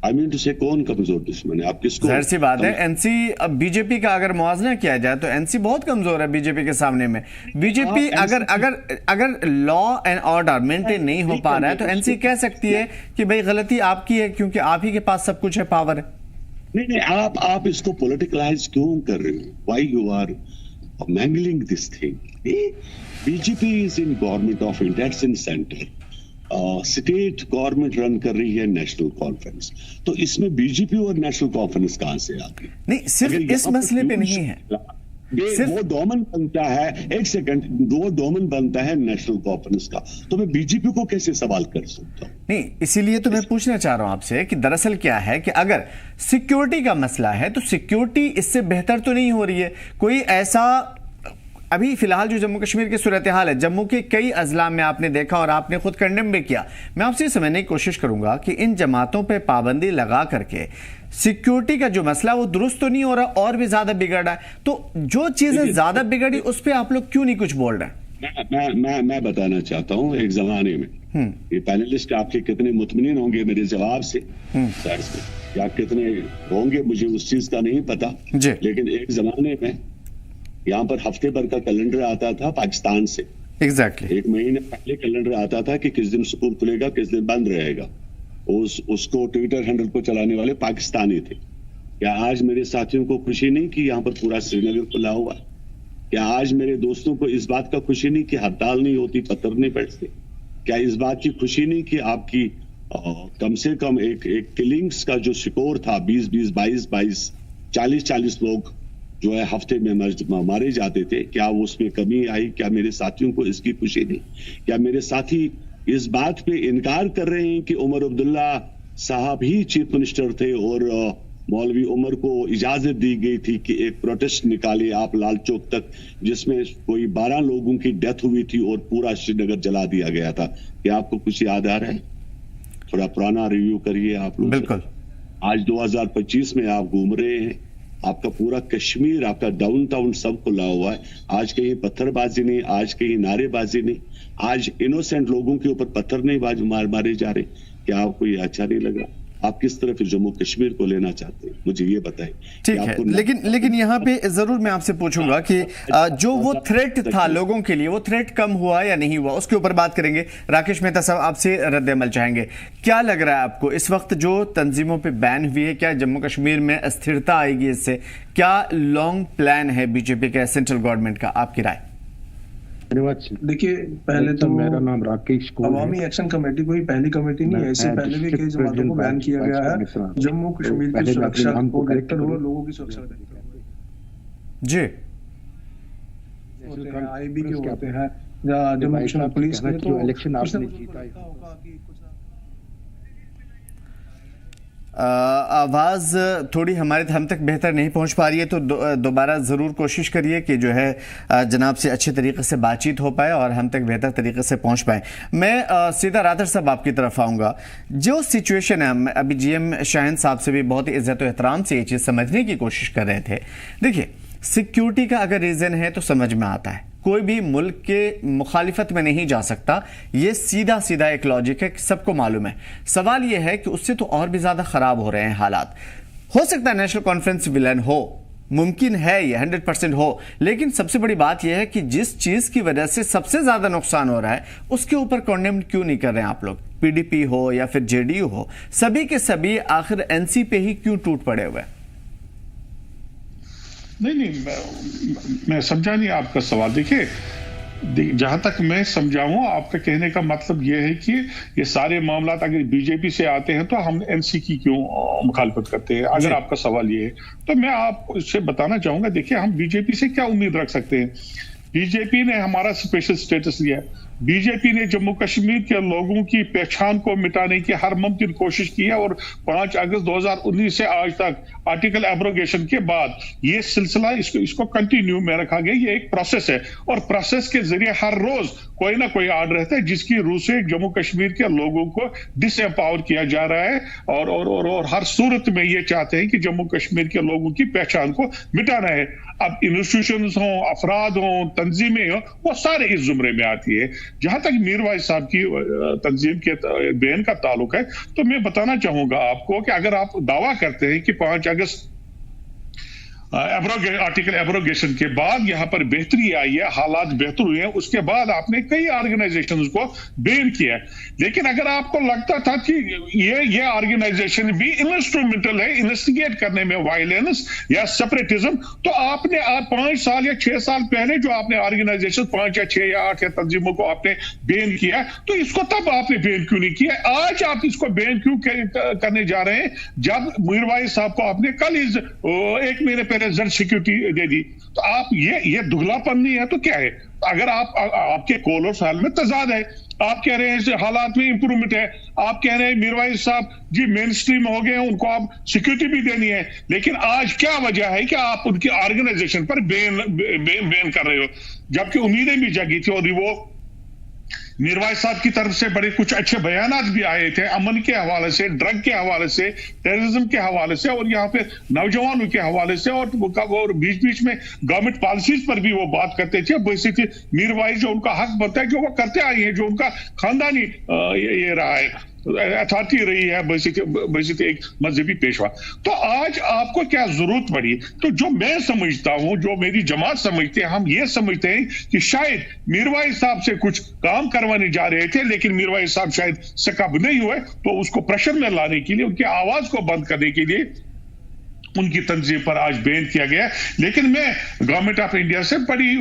आई मीन टू से कौन कमजोर दुश्मन है? आप किसको? जाहिर सी बात है, एनसी, अब बीजेपी का अगर मुआवजा किया जाए तो एनसी बहुत कमजोर है बीजेपी के सामने में। बीजेपी अगर लॉ एंड ऑर्डर मेंटेन नहीं हो पा रहा है तो एनसी कह सकती है कि भाई गलती आपकी है, क्योंकि आप ही के पास सब कुछ है, पावर है। नहीं, आप इसको पॉलिटिकलाइज क्यों कर रहे हो? Why you are mangling this thing? BJP is in government of India, it's in centre. State government run कर रही है नेशनल कॉन्फ्रेंस, तो इसमें बीजेपी और नेशनल कॉन्फ्रेंस कहां से आ गई? नहीं, सिर्फ इस मसले पे नहीं है, वो डोमेन बनता है, एक सेकंड, वो डोमेन बनता है नेशनल कॉन्फ्रेंस का, तो मैं बीजेपी को कैसे सवाल कर सकता हूं? नहीं, इसीलिए तो मैं पूछना चाह रहा हूं आपसे कि दरअसल क्या है कि अगर सिक्योरिटी का मसला है तो सिक्योरिटी इससे बेहतर तो नहीं हो रही है। कोई अभी फिलहाल जो जम्मू कश्मीर की सूरत हाल है, जम्मू के कई अजला में आपने देखा और आपने खुद कंडेम भी किया। मैं आपसे समझने की कोशिश करूंगा कि इन जमातों पे पाबंदी लगा करके सिक्योरिटी का जो मसला वो दुरुस्त तो नहीं हो रहा और भी ज्यादा बिगड़ रहा है, तो जो चीजें ज्यादा बिगड़ी उस पर आप लोग क्यों नहीं कुछ बोल रहे हैं? मैं बताना चाहता हूँ, एक जमाने में ये पैनलिस्ट आपके कितने मुतमईन होंगे मेरे जवाब से, या कितने होंगे मुझे उस चीज का नहीं पता, लेकिन एक जमाने में यहाँ पर हफ्ते भर का कैलेंडर आता था पाकिस्तान से। एग्जैक्टली एक महीने पहले कैलेंडर आता था कि किस दिन स्कूल खुलेगा, किस दिन बंद रहेगा। उसको ट्विटर हैंडल को चलाने वाले पाकिस्तानी थे। क्या आज मेरे साथियों को खुशी नहीं कि यहाँ पर पूरा श्रीनगर खुला हुआ है? क्या आज मेरे दोस्तों को इस बात का खुशी नहीं कि हड़ताल नहीं होती, पत्थर नहीं बैठते? क्या इस बात की खुशी नहीं कि आपकी कम से कम एक किलिंग्स का जो स्कोर था 20-20, 22-22, 40-40 लोग जो है हफ्ते में मारे जाते थे, क्या उसमें कमी आई? क्या मेरे साथियों को इसकी खुशी नहीं? क्या मेरे साथी इस बात पे इनकार कर रहे हैं कि उमर अब्दुल्ला साहब ही चीफ मिनिस्टर थे और मौलवी उमर को इजाजत दी गई थी कि एक प्रोटेस्ट निकाले आप लाल चौक तक, जिसमें कोई 12 लोगों की डेथ हुई थी और पूरा श्रीनगर जला दिया गया था? क्या आपको कुछ याद आ रहा है? थोड़ा पुराना रिव्यू करिए आप लोग। बिल्कुल। आज 2025 में आप घूम रहे हैं, आपका पूरा कश्मीर, आपका डाउनटाउन सब खुला हुआ है। आज कहीं पत्थरबाजी नहीं, आज कहीं नारेबाजी नहीं, आज इनोसेंट लोगों के ऊपर पत्थर नहीं मारे जा रहे। क्या आपको ये अच्छा नहीं लग रहा? आप किस तरफ जम्मू कश्मीर को लेना चाहते हैं, मुझे ये बताएं। ठीक है, लेकिन यहाँ पे जरूर मैं आपसे पूछूंगा कि जो वो थ्रेट था लोगों के लिए, वो थ्रेट कम हुआ या नहीं हुआ, उसके ऊपर बात करेंगे। राकेश मेहता साहब, आपसे रद्द-ए-अमल चाहेंगे। क्या लग रहा है आपको इस वक्त जो तंजीमों पे बैन हुई है, क्या जम्मू कश्मीर में अस्थिरता आएगी इससे? क्या लॉन्ग प्लान है बीजेपी का, सेंट्रल गवर्नमेंट का? आपकी राय? देखिए, पहले तो मेरा नाम राकेश अवामी एक्शन कमेटी कोई पहली कमेटी नहीं है, इससे पहले भी कई जमातों को बैन किया गया है। जम्मू कश्मीर की सुरक्षा को बेहतर हो, लोगों की सुरक्षा जी होते हैं, आईबी के होते हैं, जम्मू कश्मीर पुलिस ने तो इलेक्शन आपने जीता आवाज़ थोड़ी हम तक बेहतर नहीं पहुंच पा रही है, तो दोबारा ज़रूर कोशिश करिए कि जो है जनाब से अच्छे तरीके से बातचीत हो पाए और हम तक बेहतर तरीके से पहुंच पाए। मैं सीधा रादर साहब आपकी तरफ आऊँगा। जो सिचुएशन है, अभी जीएम शाहीन साहब से भी बहुत ही इज्जत और एहतराम से ये चीज़ समझने की कोशिश कर रहे थे। देखिए, सिक्योरिटी का अगर रीज़न है तो समझ में आता है, कोई भी मुल्क के मुखालिफत में नहीं जा सकता, ये सीधा सीधा एक लॉजिक है, सबको मालूम है। सवाल ये है कि उससे तो और भी ज़्यादा ख़राब हो रहे हैं हालात। हो सकता है नेशनल कॉन्फ्रेंस विलन हो, मुमकिन है ये 100% हो, लेकिन सबसे बड़ी बात यह है कि जिस चीज़ की वजह से सबसे ज़्यादा नुकसान हो रहा है उसके ऊपर कॉन्डेम क्यों नहीं कर रहे हैं आप लोग? पीडीपी हो या फिर जेडीयू हो, सभी के सभी आखिर एनसी पे ही क्यों टूट पड़े हुए? नहीं, मैं समझा नहीं आपका सवाल। देखिए, जहां तक मैं समझाऊं, आपका कहने का मतलब यह है कि ये सारे मामला अगर बीजेपी से आते हैं तो हम एनसी की क्यों मुखालफत करते हैं? अगर आपका सवाल ये है तो मैं आपसे बताना चाहूंगा, देखिए, हम बीजेपी से क्या उम्मीद रख सकते हैं? बीजेपी ने हमारा स्पेशल स्टेटस दिया, बीजेपी ने जम्मू कश्मीर के लोगों की पहचान को मिटाने की हर मुमकिन कोशिश की है और 5 अगस्त 2019 से आज तक आर्टिकल एब्रोगेशन के बाद ये सिलसिला इसको कंटिन्यू में रखा गया। ये एक प्रोसेस है और प्रोसेस के जरिए हर रोज कोई ना कोई आर्डर रहता है जिसकी रूह से जम्मू कश्मीर के लोगों को डिसएम्पावर किया जा रहा है और हर सूरत में ये चाहते हैं कि जम्मू कश्मीर के लोगों की पहचान को मिटाना है। अब इंस्टीट्यूशंस हों, अफराद हों, तंजीमें हों, वो सारे इस जुमरे में आती है। जहां तक मीरवाइज साहब की तंजीम के बयान का ताल्लुक है, तो मैं बताना चाहूंगा आपको कि अगर आप दावा करते हैं कि 5 अगस्त आर्टिकल एब्रोगेशन के बाद यहां पर बेहतरी आई है, हालात बेहतर हुए हैं, उसके बाद आपने कई ऑर्गेनाइजेशंस को बैन किया, लेकिन अगर आपको लगता था कि ये ऑर्गेनाइजेशन भी इंस्ट्रूमेंटल है इन्वेस्टिगेट करने में वायलेंस या सेपरेटिज्म, तो आपने 5 साल या 6 साल पहले जो आपने ऑर्गेनाइजेशन 5 या 6 या 8 या तंजीमों को आपने बैन किया, तो इसको तब आपने बैन क्यों नहीं किया? आज आप इसको बैन क्यों करने जा रहे हैं जब मीरवाइज साहब को आपने कल 1 महीने पहले सिक्योरिटी दे दी? तो आप ये दुगलापन नहीं है तो क्या है? अगर आपके कौल और फ़िल में तजाद है, आप कह रहे हैं हालात में इंप्रूवमेंट है, आप कह रहे हैं मीरवाइज साहब जी मेन स्ट्रीम हो गए हैं, उनको आप सिक्योरिटी भी देनी है, लेकिन आज क्या वजह है कि आप उनकी ऑर्गेनाइजेशन पर बैन कर रहे हो, जबकि उम्मीदें भी जगी थी। और वो मीरवाइज साहब की तरफ से बड़े कुछ अच्छे बयानात भी आए थे, अमन के हवाले से, ड्रग के हवाले से, टेररिज्म के हवाले से, और यहाँ पे नौजवानों के हवाले से, और बीच बीच में गवर्नमेंट पॉलिसीज पर भी वो बात करते थे। बेसिकली मीरवाइज जो उनका हक बनता है, जो वो करते आए हैं, जो उनका खानदानी ये रहा है, अथॉरिटी रही है, बेसिकली एक मजहबी पेशवा। तो आज आपको क्या जरूरत पड़ी? तो जो मैं समझता हूं, जो मेरी जमात समझते हैं, हम ये समझते हैं कि शायद मीरवाइज साहब से कुछ काम करवाने जा रहे थे, लेकिन मीरवाइज साहब शायद सकब नहीं हुए, तो उसको प्रेशर में लाने के लिए, उनकी आवाज को बंद करने के लिए उनकी तंजीम पर आज बैन किया गया। लेकिन मैं गवर्नमेंट ऑफ इंडिया से बड़ी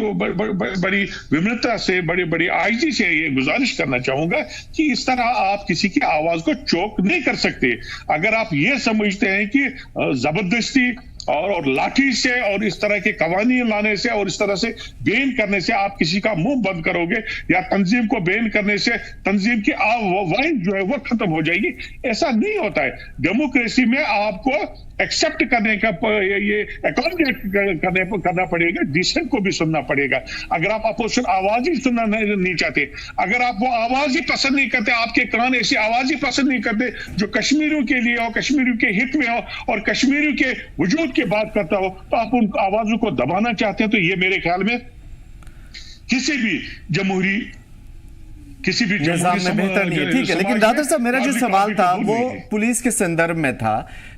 विनम्रता से, बड़ी आईजी से ये गुजारिश करना चाहूंगा कि इस तरह आप किसी की आवाज को चोक नहीं कर सकते। अगर आप ये समझते हैं कि जबरदस्ती और लाठी से और इस तरह के कवानीन लाने से और इस तरह से बैन करने से आप किसी का मुंह बंद करोगे, या तंजीम को बैन करने से तंजीम की आवाज जो है वो खत्म हो जाएगी, ऐसा नहीं होता है। डेमोक्रेसी में आपको एक्सेप्ट करने का, ये अकोमोडेट करना पड़ेगा, डिसेंट को भी सुनना पड़ेगा। अगर आप अपोजिशन आवाज ही सुनना नहीं चाहते, अगर आप वो आवाज ही पसंद नहीं करते, आपके कान ऐसी आवाज ही पसंद नहीं करते जो कश्मीरियों के लिए हो, कश्मीरियों के हित में हो और कश्मीरियों के वजूद की बात करता हो, तो आप उन आवाजों को दबाना चाहते हैं, तो ये मेरे ख्याल में किसी भी जमहूरी निजाम में बेहतर नहीं है। ठीक है, लेकिन दादर साहब, मेरा जो सवाल था वो पुलिस के संदर्भ में था।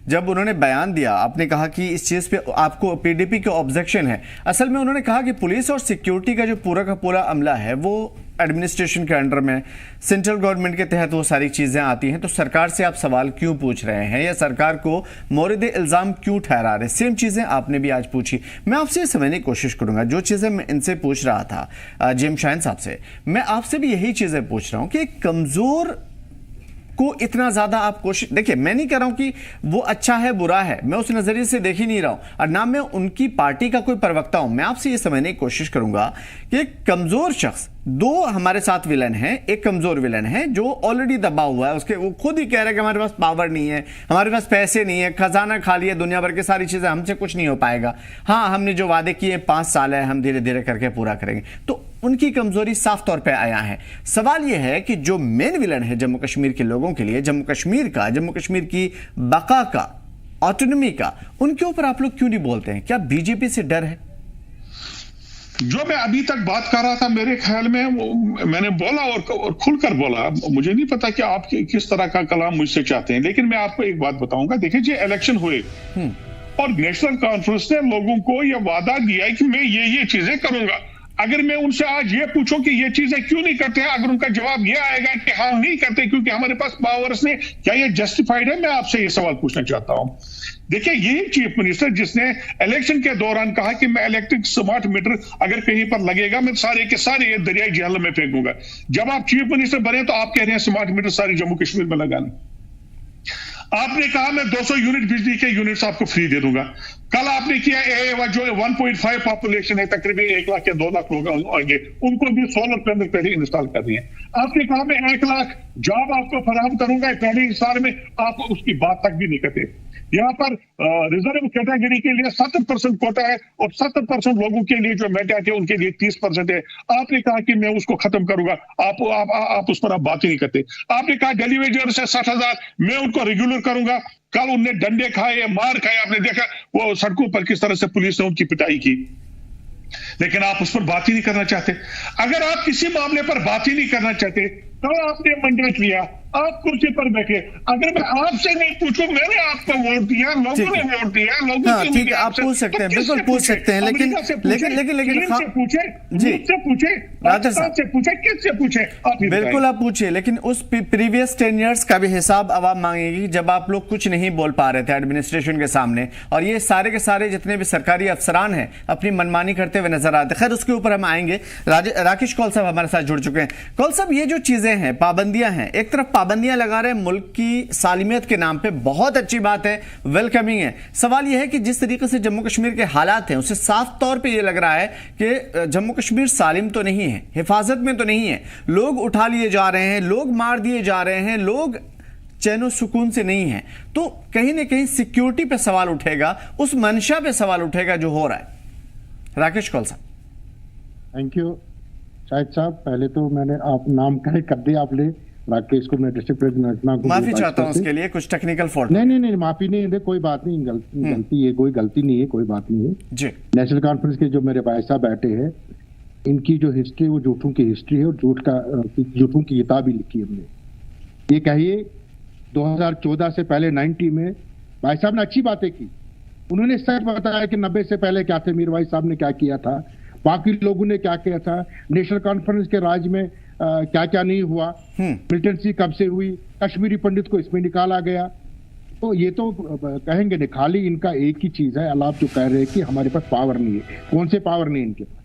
जब उन्होंने बयान दिया, आपने कहा कि इस चीज पे आपको पीडीपी के ऑब्जेक्शन है। असल में उन्होंने कहा कि पुलिस और सिक्योरिटी का जो पूरा का पूरा अमला है वो एडमिनिस्ट्रेशन के अंडर में, सेंट्रल गवर्नमेंट के तहत वो सारी चीजें आती हैं, तो सरकार से आप सवाल क्यों पूछ रहे हैं या सरकार को मोरिद इल्जाम क्यों ठहरा रहे? सेम चीजें आपने भी आज पूछी। मैं आपसे ये समझने की कोशिश करूंगा, जो चीजें मैं इनसे पूछ रहा था जेम शाहीन साहब से, मैं आपसे भी यही चीजें पूछ रहा हूं कि कमजोर को इतना ज्यादा आप कोशिश, देखिए मैं नहीं कह रहा हूं कि वो अच्छा है बुरा है, मैं उस नजरिए से देख ही नहीं रहा हूं, और ना मैं उनकी पार्टी का कोई प्रवक्ता हूं। मैं आपसे ये समझने की कोशिश करूंगा कि एक कमजोर शख्स, दो हमारे साथ विलन हैं, एक कमजोर विलन है जो ऑलरेडी दबा हुआ है, उसके वो खुद ही कह रहा है कि हमारे पास पावर नहीं है, हमारे पास पैसे नहीं है, खजाना खाली है, दुनिया भर की सारी चीजें, हमसे कुछ नहीं हो पाएगा। हाँ, हमने जो वादे किए 5 साल है, हम धीरे धीरे करके पूरा करेंगे। तो उनकी कमजोरी साफ तौर पे आया है। सवाल यह है कि जो मेन विलन है जम्मू कश्मीर के लोगों के लिए, जम्मू कश्मीर की बका का, ऑटोनॉमी का, उनके ऊपर आप लोग क्यों नहीं बोलते हैं? क्या बीजेपी से डर है? जो मैं अभी तक बात कर रहा था, मेरे ख्याल में मैंने बोला और खुलकर बोला। मुझे नहीं पता कि आप किस तरह का कलाम मुझसे चाहते हैं, लेकिन मैं आपको एक बात बताऊंगा। देखिए जी, इलेक्शन हुए और नेशनल कॉन्फ्रेंस ने लोगों को यह वादा दिया है कि मैं ये चीजें करूंगा। अगर मैं उनसे आज ये पूछूं कि ये चीजें क्यों नहीं करते हैं, अगर उनका जवाब ये आएगा कि हाँ नहीं करते क्योंकि हमारे पास पावर्स नहीं, क्या ये जस्टिफाइड है? मैं आपसे ये सवाल पूछना चाहता हूं। देखिए, यही चीफ मिनिस्टर जिसने इलेक्शन के दौरान कहा कि मैं इलेक्ट्रिक स्मार्ट मीटर अगर कहीं पर लगेगा मैं सारे के सारे ये दरियाई जहलम में फेंकूंगा। जब आप चीफ मिनिस्टर बने तो आप कह रहे हैं स्मार्ट मीटर सारी जम्मू कश्मीर में लगाने। आपने कहा मैं 200 यूनिट बिजली के यूनिट्स आपको फ्री दे दूंगा। कल आपने किया जो 1.5 पॉपुलेशन है, तकरीबन 1 लाख या 2 लाख लोग आएंगे, उनको भी सोलर पैनल पहले इंस्टॉल कर दिए। आपने कहा मैं 1 लाख जॉब आपको फराहम करूंगा, पहले साल में आप उसकी बात तक भी नहीं करते। यहाँ पर रिजर्व कैटेगरी के लिए 70% कोटा है और 70% लोगों के लिए जो मैंडेट है उनके लिए 30% है। आपने कहा कि मैं उसको खत्म करूंगा, आप उस पर आप बात ही नहीं करते। आपने कहा डेलीवेजर से 60,000 मैं उनको रेगुलर करूंगा। कल उनने डंडे खाए, मार खाए, आपने देखा वो सड़कों पर किस तरह से पुलिस ने उनकी पिटाई की, लेकिन आप उस पर बात ही नहीं करना चाहते। अगर आप किसी मामले पर बात ही नहीं करना चाहते तो आपने मैंडेट लिया, आप कुर्सी पर बैठे। अगर मैं आपसे नहीं पूछूं, मैंने आपको वोट दिया, लोगों ने वोट दिया, लोगों हाँ, ठीक है, आप पूछ सकते हैं, बिल्कुल पूछ सकते हैं, लेकिन बिल्कुल आप पूछे, लेकिन उस प्रीवियस 10 ईयर्स का भी हिसाब आवाम मांगेगी जब आप लोग कुछ नहीं बोल पा रहे थे एडमिनिस्ट्रेशन के सामने, और ये सारे के सारे जितने भी सरकारी अफसरान हैं अपनी मनमानी करते हुए नजर आते। खैर, उसके ऊपर हम आएंगे। राकेश कौल साहब हमारे साथ जुड़ चुके हैं। कौल साहब, ये जो चीजें हैं, पाबंदियां हैं, एक तरफ पाबंदियां लगा रहे हैं मुल्क की सालिमियत के नाम पे, बहुत अच्छी बात है, वेलकमिंग है। सवाल यह है कि जिस तरीके से जम्मू कश्मीर के हालात हैं उससे साफ तौर पे ये लग रहा है कि जम्मू कश्मीर सालिम तो नहीं है, हिफाजत में तो नहीं है। लोग उठा लिए जा रहे हैं, लोग मार दिए जा रहे हैं, लोग चैनो सुकून से नहीं है। तो कहीं ना कहीं सिक्योरिटी पे सवाल उठेगा, उस मंशा पे सवाल उठेगा जो हो रहा है। राकेश कौल साहब। थैंक यू शाहिद साहब। पहले तो मैंने आप नाम कहे कर दिया आपने, राकेश को मैं डिस्ट्रिक्ट प्रेसिडेंट को माफी चाहता हूं उसके लिए, कुछ टेक्निकल फॉल्ट। नहीं माफी नहीं है, कोई बात नहीं, गलती है, कोई गलती नहीं है, कोई बात नहीं है जी। नेशनल कॉन्फ्रेंस के जो मेरे भाई साहब बैठे हैं, इनकी जो हिस्ट्री वो झूठों की हिस्ट्री है और झूठों की किताब ही लिखी हमने। ये कहिए 2014 से पहले 90 में भाई साहब ने अच्छी बातें की, उन्होंने सच बताया कि 90 से पहले क्या थे, मीर भाई साहब ने क्या किया था, बाकी लोगों ने क्या किया था, नेशनल कॉन्फ्रेंस के राज में क्या क्या नहीं हुआ, मिलिटेंसी कब से हुई, कश्मीरी पंडित को इसमें निकाला गया। तो ये तो कहेंगे नहीं, खाली इनका एक ही चीज है, आप जो कह रहे हैं कि हमारे पास पावर नहीं है। कौन से पावर नहीं इनके पास?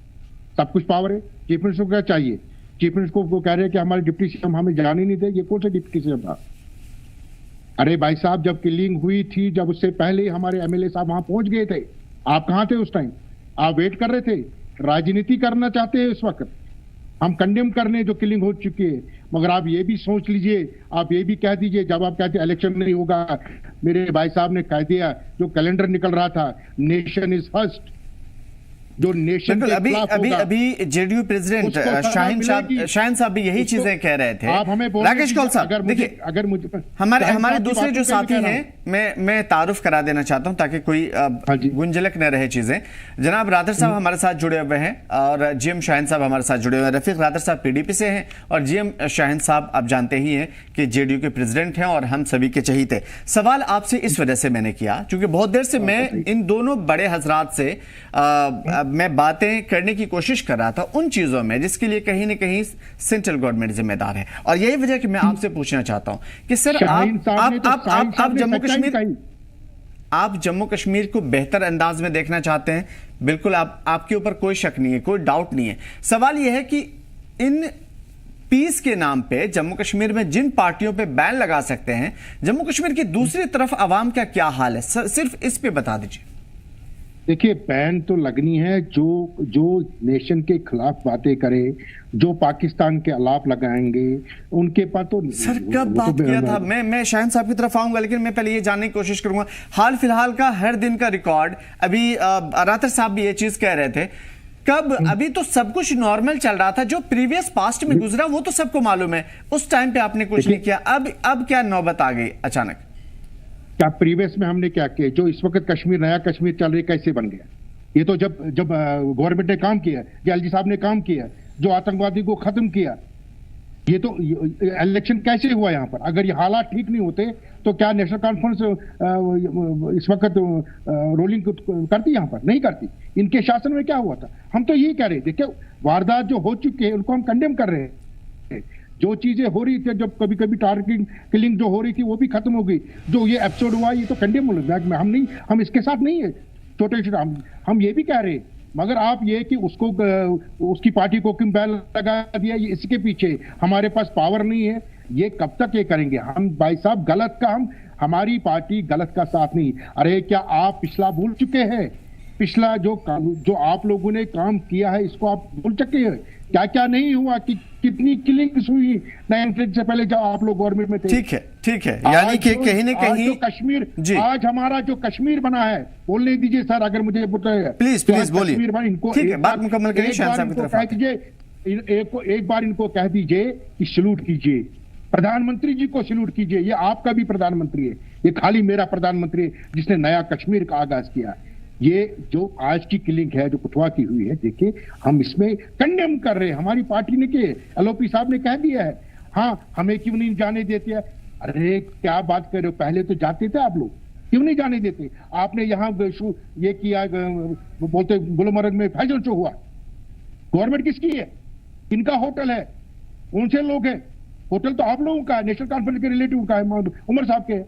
सब कुछ पावर है। चीफ मिनिस्टर को क्या चाहिए? चीफ मिनिस्टर को कह रहे हैं कि हमारे डिप्टी सीएम हमें जाने नहीं दे, ये कौन सा डिप्टी सीएम था? अरे भाई साहब, जब किलिंग हुई थी, जब उससे पहले हमारे एमएलए साहब वहां पहुंच गए थे, आप कहां थे उस टाइम? आप वेट कर रहे थे, राजनीति करना चाहते हैं इस वक्त। हम कंडेम करने जो किलिंग हो चुकी है, मगर आप ये भी सोच लीजिए, आप ये भी कह दीजिए, जब आप कहते इलेक्शन नहीं होगा, मेरे भाई साहब ने कह दिया, जो कैलेंडर निकल रहा था, नेशन इज फर्स्ट, जो नेशन अभी जेडीयू प्रेसिडेंट शाहीन साहब भी यही चीजें कह रहे थे। आप हमें राकेश कौल साहब, देखिए अगर मुझे हमारे दूसरे जो साथी हैं, मैं तारुफ करा देना चाहता हूं ताकि कोई गुंजलक न रहे चीजें। जनाब रादर साहब हमारे साथ जुड़े हुए हैं और जीएम शाहीन साहब हमारे साथ जुड़े हुए हैं। रफीक रादर साहब पीडीपी से हैं और जीएम शाहीन साहब आप जानते ही हैं कि जेडीयू के प्रेसिडेंट हैं और हम सभी के चहीते। सवाल आपसे इस वजह से मैंने किया क्योंकि बहुत देर से मैं इन दोनों बड़े हजरात से मैं बातें करने की कोशिश कर रहा था उन चीजों में जिसके लिए कहीं ना कहीं सेंट्रल गवर्नमेंट जिम्मेदार है। और यही वजह कि मैं आपसे पूछना चाहता हूं कि सर आप जम्मू कश्मीर को बेहतर अंदाज में देखना चाहते हैं। बिल्कुल आपके ऊपर कोई शक नहीं है, कोई डाउट नहीं है। सवाल यह है कि इन पीस के नाम पे जम्मू कश्मीर में जिन पार्टियों पे बैन लगा सकते हैं, जम्मू कश्मीर की दूसरी तरफ अवाम का क्या हाल है, सिर्फ इस पे बता दीजिए। देखिए, बैन तो लगनी है, जो नेशन के खिलाफ बातें करे, जो पाकिस्तान के अलाप लगाएंगे, उनके पास तो सर कब बात किया था? मैं शाहीन साहब की तरफ आऊंगा, लेकिन मैं पहले ये जानने की कोशिश करूंगा हाल फिलहाल का हर दिन का रिकॉर्ड। अभी रातर साहब भी ये चीज कह रहे थे, कब अभी तो सब कुछ नॉर्मल चल रहा था, जो प्रीवियस पास्ट में गुजरा वो तो सबको मालूम है, उस टाइम पे आपने कुछ नहीं किया। अब क्या नौबत आ गई अचानक? क्या प्रीवियस में हमने क्या किया? जो इस वक्त कश्मीर, नया कश्मीर चल रही, कैसे बन गया? ये तो जब गवर्नमेंट ने काम किया, एलजी साहब ने काम किया, जो आतंकवादी को खत्म किया, ये तो इलेक्शन कैसे हुआ यहाँ पर? अगर ये हालात ठीक नहीं होते तो क्या नेशनल कॉन्फ्रेंस इस वक्त रोलिंग करती? यहाँ पर नहीं करती। इनके शासन में क्या हुआ था? हम तो यही कह रहे, देखिए वारदात जो हो चुके हैं उनको हम कंडेम कर रहे हैं। जो चीजें हो रही थी, जब कभी कभी टारगेटिंग किलिंग जो हो रही थी वो भी खत्म हो गई। जो ये एपिसोड हुआ ये तो कंडेम में हम इसके साथ नहीं है। छोटे हम ये भी कह रहे हैं, मगर आप ये कि उसको उसकी पार्टी को क्यों बैन लगा दिया, ये इसके पीछे हमारे पास पावर नहीं है। ये कब तक ये करेंगे हम? भाई साहब गलत का हमारी पार्टी गलत का साथ नहीं। अरे क्या आप पिछला भूल चुके हैं? पिछला जो आप लोगों ने काम किया है इसको आप भूल चुके हैं? क्या क्या नहीं हुआ, कि कितनी किलिंग्स हुई 9 से पहले जब आप लोग गवर्नमेंट में थे। ठीक है यानी कि कहीं ना कहीं जो कश्मीर, आज हमारा जो कश्मीर बना है, बोलने दीजिए सर, अगर मुझे प्लीज बोलिए। इनको ठीक है, बात मुकम्मल करिए। एक बार इनको कह दीजिए कि सैल्यूट कीजिए, प्रधानमंत्री जी को सैल्यूट कीजिए। ये आपका भी प्रधानमंत्री है, ये खाली मेरा प्रधानमंत्री है जिसने नया कश्मीर का आगाज किया। ये जो आज की किलिंग है, जो कुटवा की हुई है, देखिए हम इसमें कंडेम कर रहे हैं। हमारी पार्टी ने के एलओपी साहब ने कह दिया है, हाँ हमें क्यों नहीं जाने देते? अरे क्या बात कर रहे हो? पहले तो जाते थे आप लोग, क्यों नहीं जाने देते? आपने यहाँ ये किया, बोलते गुलमर्ग में फैशन शो हुआ। गवर्नमेंट किसकी है? इनका होटल है, उनसे लोग हैं। होटल तो आप लोगों का है, नेशनल कॉन्फ्रेंस के रिलेटिव का है, उमर साहब के।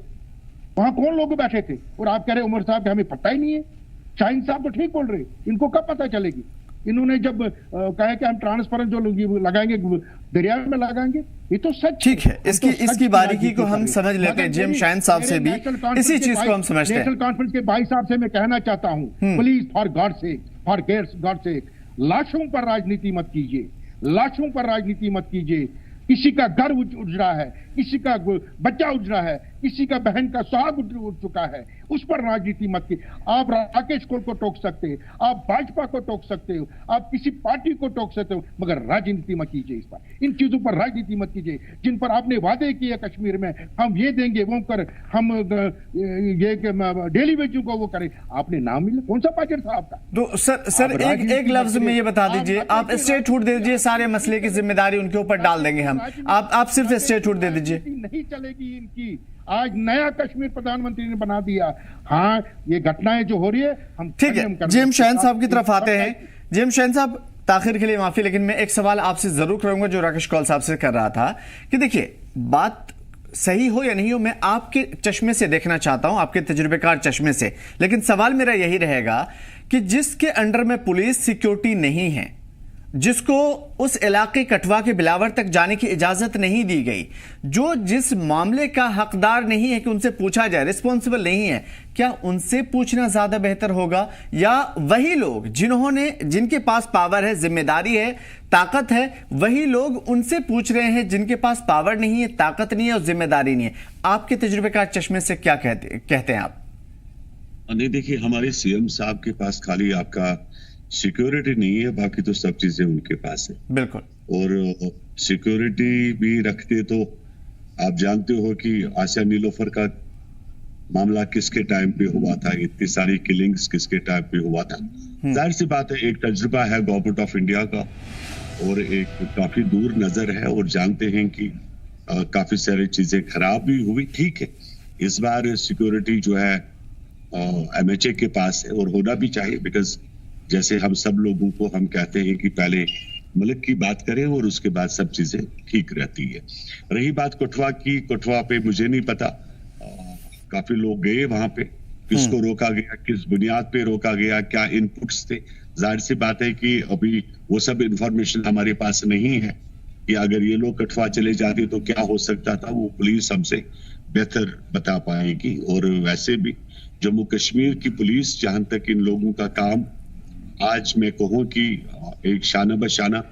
वहां कौन लोग बैठे थे? और आप कह रहे उमर साहब के हमें पता ही नहीं है। शाहीन साहब तो ठीक बोल रहे, इनको कब पता चलेगी? इन्होंने जब कहा कि हम ट्रांसपेरेंट जो लगाएंगे दरिया में लगाएंगे, ये तो सच। ठीक है, इसकी बारीकी को हम समझ लेते हैं। जिम शाइन साहब से भी इसी चीज को हम समझते हैं। नेशनल कॉन्फ्रेंस के भाई साहब से मैं कहना चाहता हूं, please for God sake, for God sake, लाशों पर राजनीति मत कीजिए, लाशों पर राजनीति मत कीजिए। किसी का घर उड़ रहा है, किसी का बच्चा उड़ रहा है, किसी का बहन का सुहाग उड़ चुका है, उस पर राजनीति मत की। आप राकेश कोल को टोक सकते हो, आप भाजपा को टोक सकते हो, आप किसी पार्टी को टोक सकते हो, मगर राजनीति मत कीजिए। इस पर, इन चीजों पर राजनीति मत कीजिए जिन पर आपने वादे किए कश्मीर में हम ये देंगे, वो कर हम ये डेली वेजों को वो करें, आपने नाम मिला, कौन सा बजट था आपका? तो सर एक लफ्ज में ये बता दीजिए, आप स्टेटहुड दे दीजिए, सारे मसले की जिम्मेदारी उनके ऊपर डाल देंगे हम। आप सिर्फ स्टेटहुड दे दीजिए। नहीं चलेगी इनकी। आज नया कश्मीर प्रधानमंत्री ने बना दिया। हाँ, ये घटनाएं जो हो रही है हम ठीक है। जिम शाइन साहब की तरफ आते हैं। जिम शाइन साहब, ताखिर के लिए माफी, लेकिन मैं एक सवाल आपसे जरूर करूंगा जो राकेश कौल साहब से कर रहा था कि देखिए, बात सही हो या नहीं हो, मैं आपके चश्मे से देखना चाहता हूं, आपके तजुर्बेकार चश्मे से। लेकिन सवाल मेरा यही रहेगा कि जिसके अंडर में पुलिस सिक्योरिटी नहीं है, जिसको उस इलाके कठवा के बिलावर तक जाने की इजाजत नहीं दी गई, जो जिस मामले का हकदार नहीं है कि उनसे पूछा जाए, रिस्पॉन्सिबल नहीं है, क्या उनसे पूछना ज्यादा बेहतर होगा, या वही लोग जिनके पास पावर है, जिम्मेदारी है, ताकत है, वही लोग उनसे पूछ रहे हैं जिनके पास पावर नहीं है, ताकत नहीं है और जिम्मेदारी नहीं है? आपके तजुर्बेकार चश्मे से क्या कहते हैं आप? नहीं, देखिए, हमारे सीएम साहब के पास खाली आपका सिक्योरिटी नहीं है, बाकी तो सब चीजें उनके पास है। बिल्कुल। और सिक्योरिटी भी रखते तो आप जानते हो कि आसिया नीलोफर का मामला किसके टाइम पे हुआ था, इतनी सारी किलिंग्स किसके टाइम पे हुआ था। जाहिर सी बात है, एक तजुर्बा है गवर्नमेंट ऑफ इंडिया का और एक काफी दूर नजर है, और जानते हैं कि काफी सारी चीजें खराब भी हुई। ठीक है, इस बार सिक्योरिटी जो है MHA के पास है और होना भी चाहिए, बिकॉज जैसे हम सब लोगों को हम कहते हैं कि पहले मुल्क की बात करें और उसके बाद सब चीजें ठीक रहती है। रही बात कठवा की, कठवा पे मुझे नहीं पता, काफी लोग गए वहां पे, किसको रोका गया, किस बुनियाद पे रोका गया, क्या इनपुट्स थे। जाहिर सी बात है कि अभी वो सब इंफॉर्मेशन हमारे पास नहीं है कि अगर ये लोग कठवा चले जाते तो क्या हो सकता था, वो पुलिस हमसे बेहतर बता पाएगी। और वैसे भी जम्मू कश्मीर की पुलिस, जहां तक इन लोगों का काम, आज मैं कहूं कि एक शाना बशाना,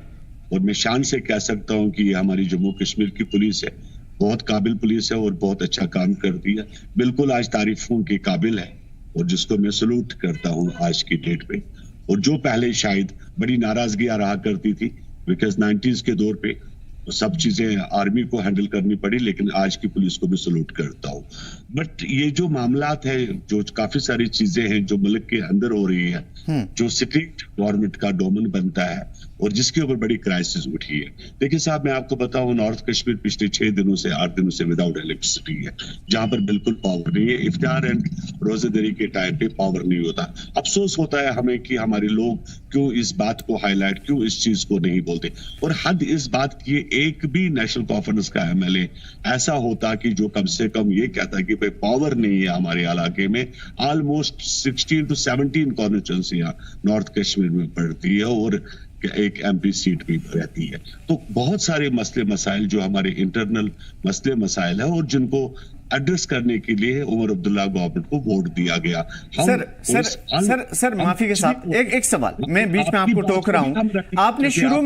और मैं शान से कह सकता हूं कि ये हमारी जम्मू कश्मीर की पुलिस है, बहुत काबिल पुलिस है और बहुत अच्छा काम करती है, बिल्कुल आज तारीफों के काबिल है, और जिसको मैं सलूट करता हूं आज की डेट पे। और जो पहले शायद बड़ी नाराजगियां रहा करती थी, बिकॉज 90s के दौर पे सब चीजें आर्मी को हैंडल करनी पड़ी, लेकिन आज की पुलिस को भी सलूट करता हूं। बट ये जो मामलात है, जो काफी सारी चीजें हैं जो मुल्क के अंदर हो रही है, जो स्ट्रिक्ट गवर्नमेंट का डोमेन बनता है और जिसके ऊपर बड़ी क्राइसिस उठी है। देखिए साहब, मैं आपको बताऊं, नॉर्थ कश्मीर पिछले 6 दिनों से 8 दिनों से विदाउट इलेक्ट्रिसिटी है, जहां पर बिल्कुल पावर नहीं है। इफ्तार एंड रोजेदरी के टाइम पे पावर नहीं होता। अफसोस होता है हमें कि हमारे लोग क्यों इस बात को हाईलाइट, क्यों इस चीज को नहीं बोलते। और हद इस बात की, एक भी नेशनल कॉन्फ्रेंस का MLA ऐसा होता कि जो कम से कम ये कहता कि भाई पावर नहीं है हमारे इलाके में। ऑलमोस्ट 16 to 17 कॉन्स्टिट्यूंसियां नॉर्थ कश्मीर में पड़ती है और एक MP सीट भी रहती है। तो बहुत सारे मसले मसाइल जो हमारे इंटरनल मसले मसाइल है और जिनको एड्रेस करने के लिए उमर अब्दुल्ला गवर्नमेंट को वोट दिया गया। सर माफी के साथ एक सवाल, मैं बीच में आपको टोक रहा हूं। आपने शुरू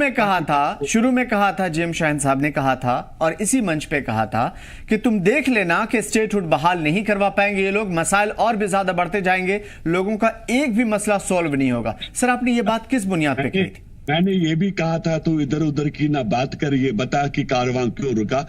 में कहा था जेम शाइन साहब ने कहा था और इसी मंच पे कहा था कि तुम देख लेना कि स्टेटहुड बहाल नहीं करवा पाएंगे ये लोग, मसाइल और भी ज्यादा बढ़ते जाएंगे, लोगों का एक भी मसला सॉल्व नहीं होगा। सर, आपने ये बात किस बुनियाद पे कही थी? मैंने ये भी कहा था, तो इधर उधर की ना बात कर, ये बता कि कारवां क्यों रुका।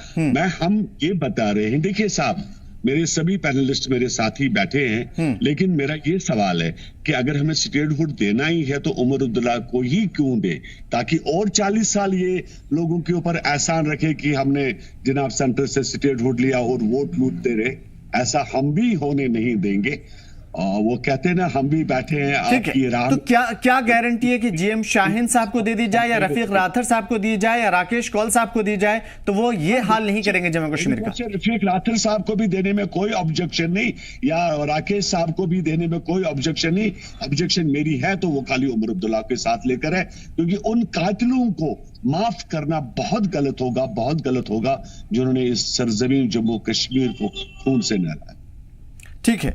हम ये बता रहे हैं, देखिए साहब, मेरे सभी पैनलिस्ट मेरे साथी बैठे हैं, लेकिन मेरा ये सवाल है कि अगर हमें स्टेटहुड देना ही है तो उमर अब्दुल्ला को ही क्यों दे, ताकि और 40 साल ये लोगों के ऊपर एहसान रखे कि हमने जनाब सेंटर से स्टेटहुड लिया और वोट लूटते रहे। ऐसा हम भी होने नहीं देंगे। वो कहते हैं ना हम भी बैठे हैं आपकी राह। तो क्या गारंटी है कि जीएम शाहीन साहब को दे दी जाए या रफीक राथर साहब को दी जाए या राकेश कौल साहब को दी जाए, तो वो ये हाल नहीं करेंगे जम्मू कश्मीर का? रफीक राथर साहब को भी देने में कोई ऑब्जेक्शन नहीं, या राकेश साहब को भी देने में कोई ऑब्जेक्शन नहीं। ऑब्जेक्शन मेरी है तो वो खाली उमर अब्दुल्ला के साथ लेकर है, क्योंकि उन कातिलों को माफ करना बहुत गलत होगा जिन्होंने इस सरजमीन जम्मू कश्मीर को खून से नहलाया। ठीक है,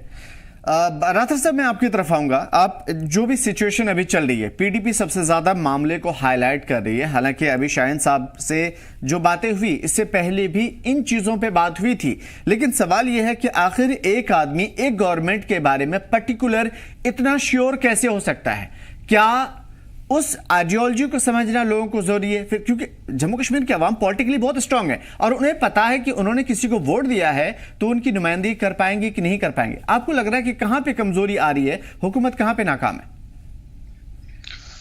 राथर साहब मैं आपकी तरफ आऊंगा। आप जो भी सिचुएशन अभी चल रही है, पीडीपी सबसे ज्यादा मामले को हाईलाइट कर रही है। हालांकि अभी शाहीन साहब से जो बातें हुई, इससे पहले भी इन चीजों पे बात हुई थी, लेकिन सवाल यह है कि आखिर एक आदमी एक गवर्नमेंट के बारे में पर्टिकुलर इतना श्योर कैसे हो सकता है? क्या उस आइडियोलॉजी को समझना लोगों को जरूरी है? फिर क्योंकि जम्मू कश्मीर की आवाम पॉलिटिकली बहुत स्ट्रांग है और उन्हें पता है कि उन्होंने किसी को वोट दिया है तो उनकी नुमाइंदगी कर पाएंगे कि नहीं कर पाएंगे। आपको लग रहा है कि कहां पे कमजोरी आ रही है, हुकूमत कहां पे नाकाम है?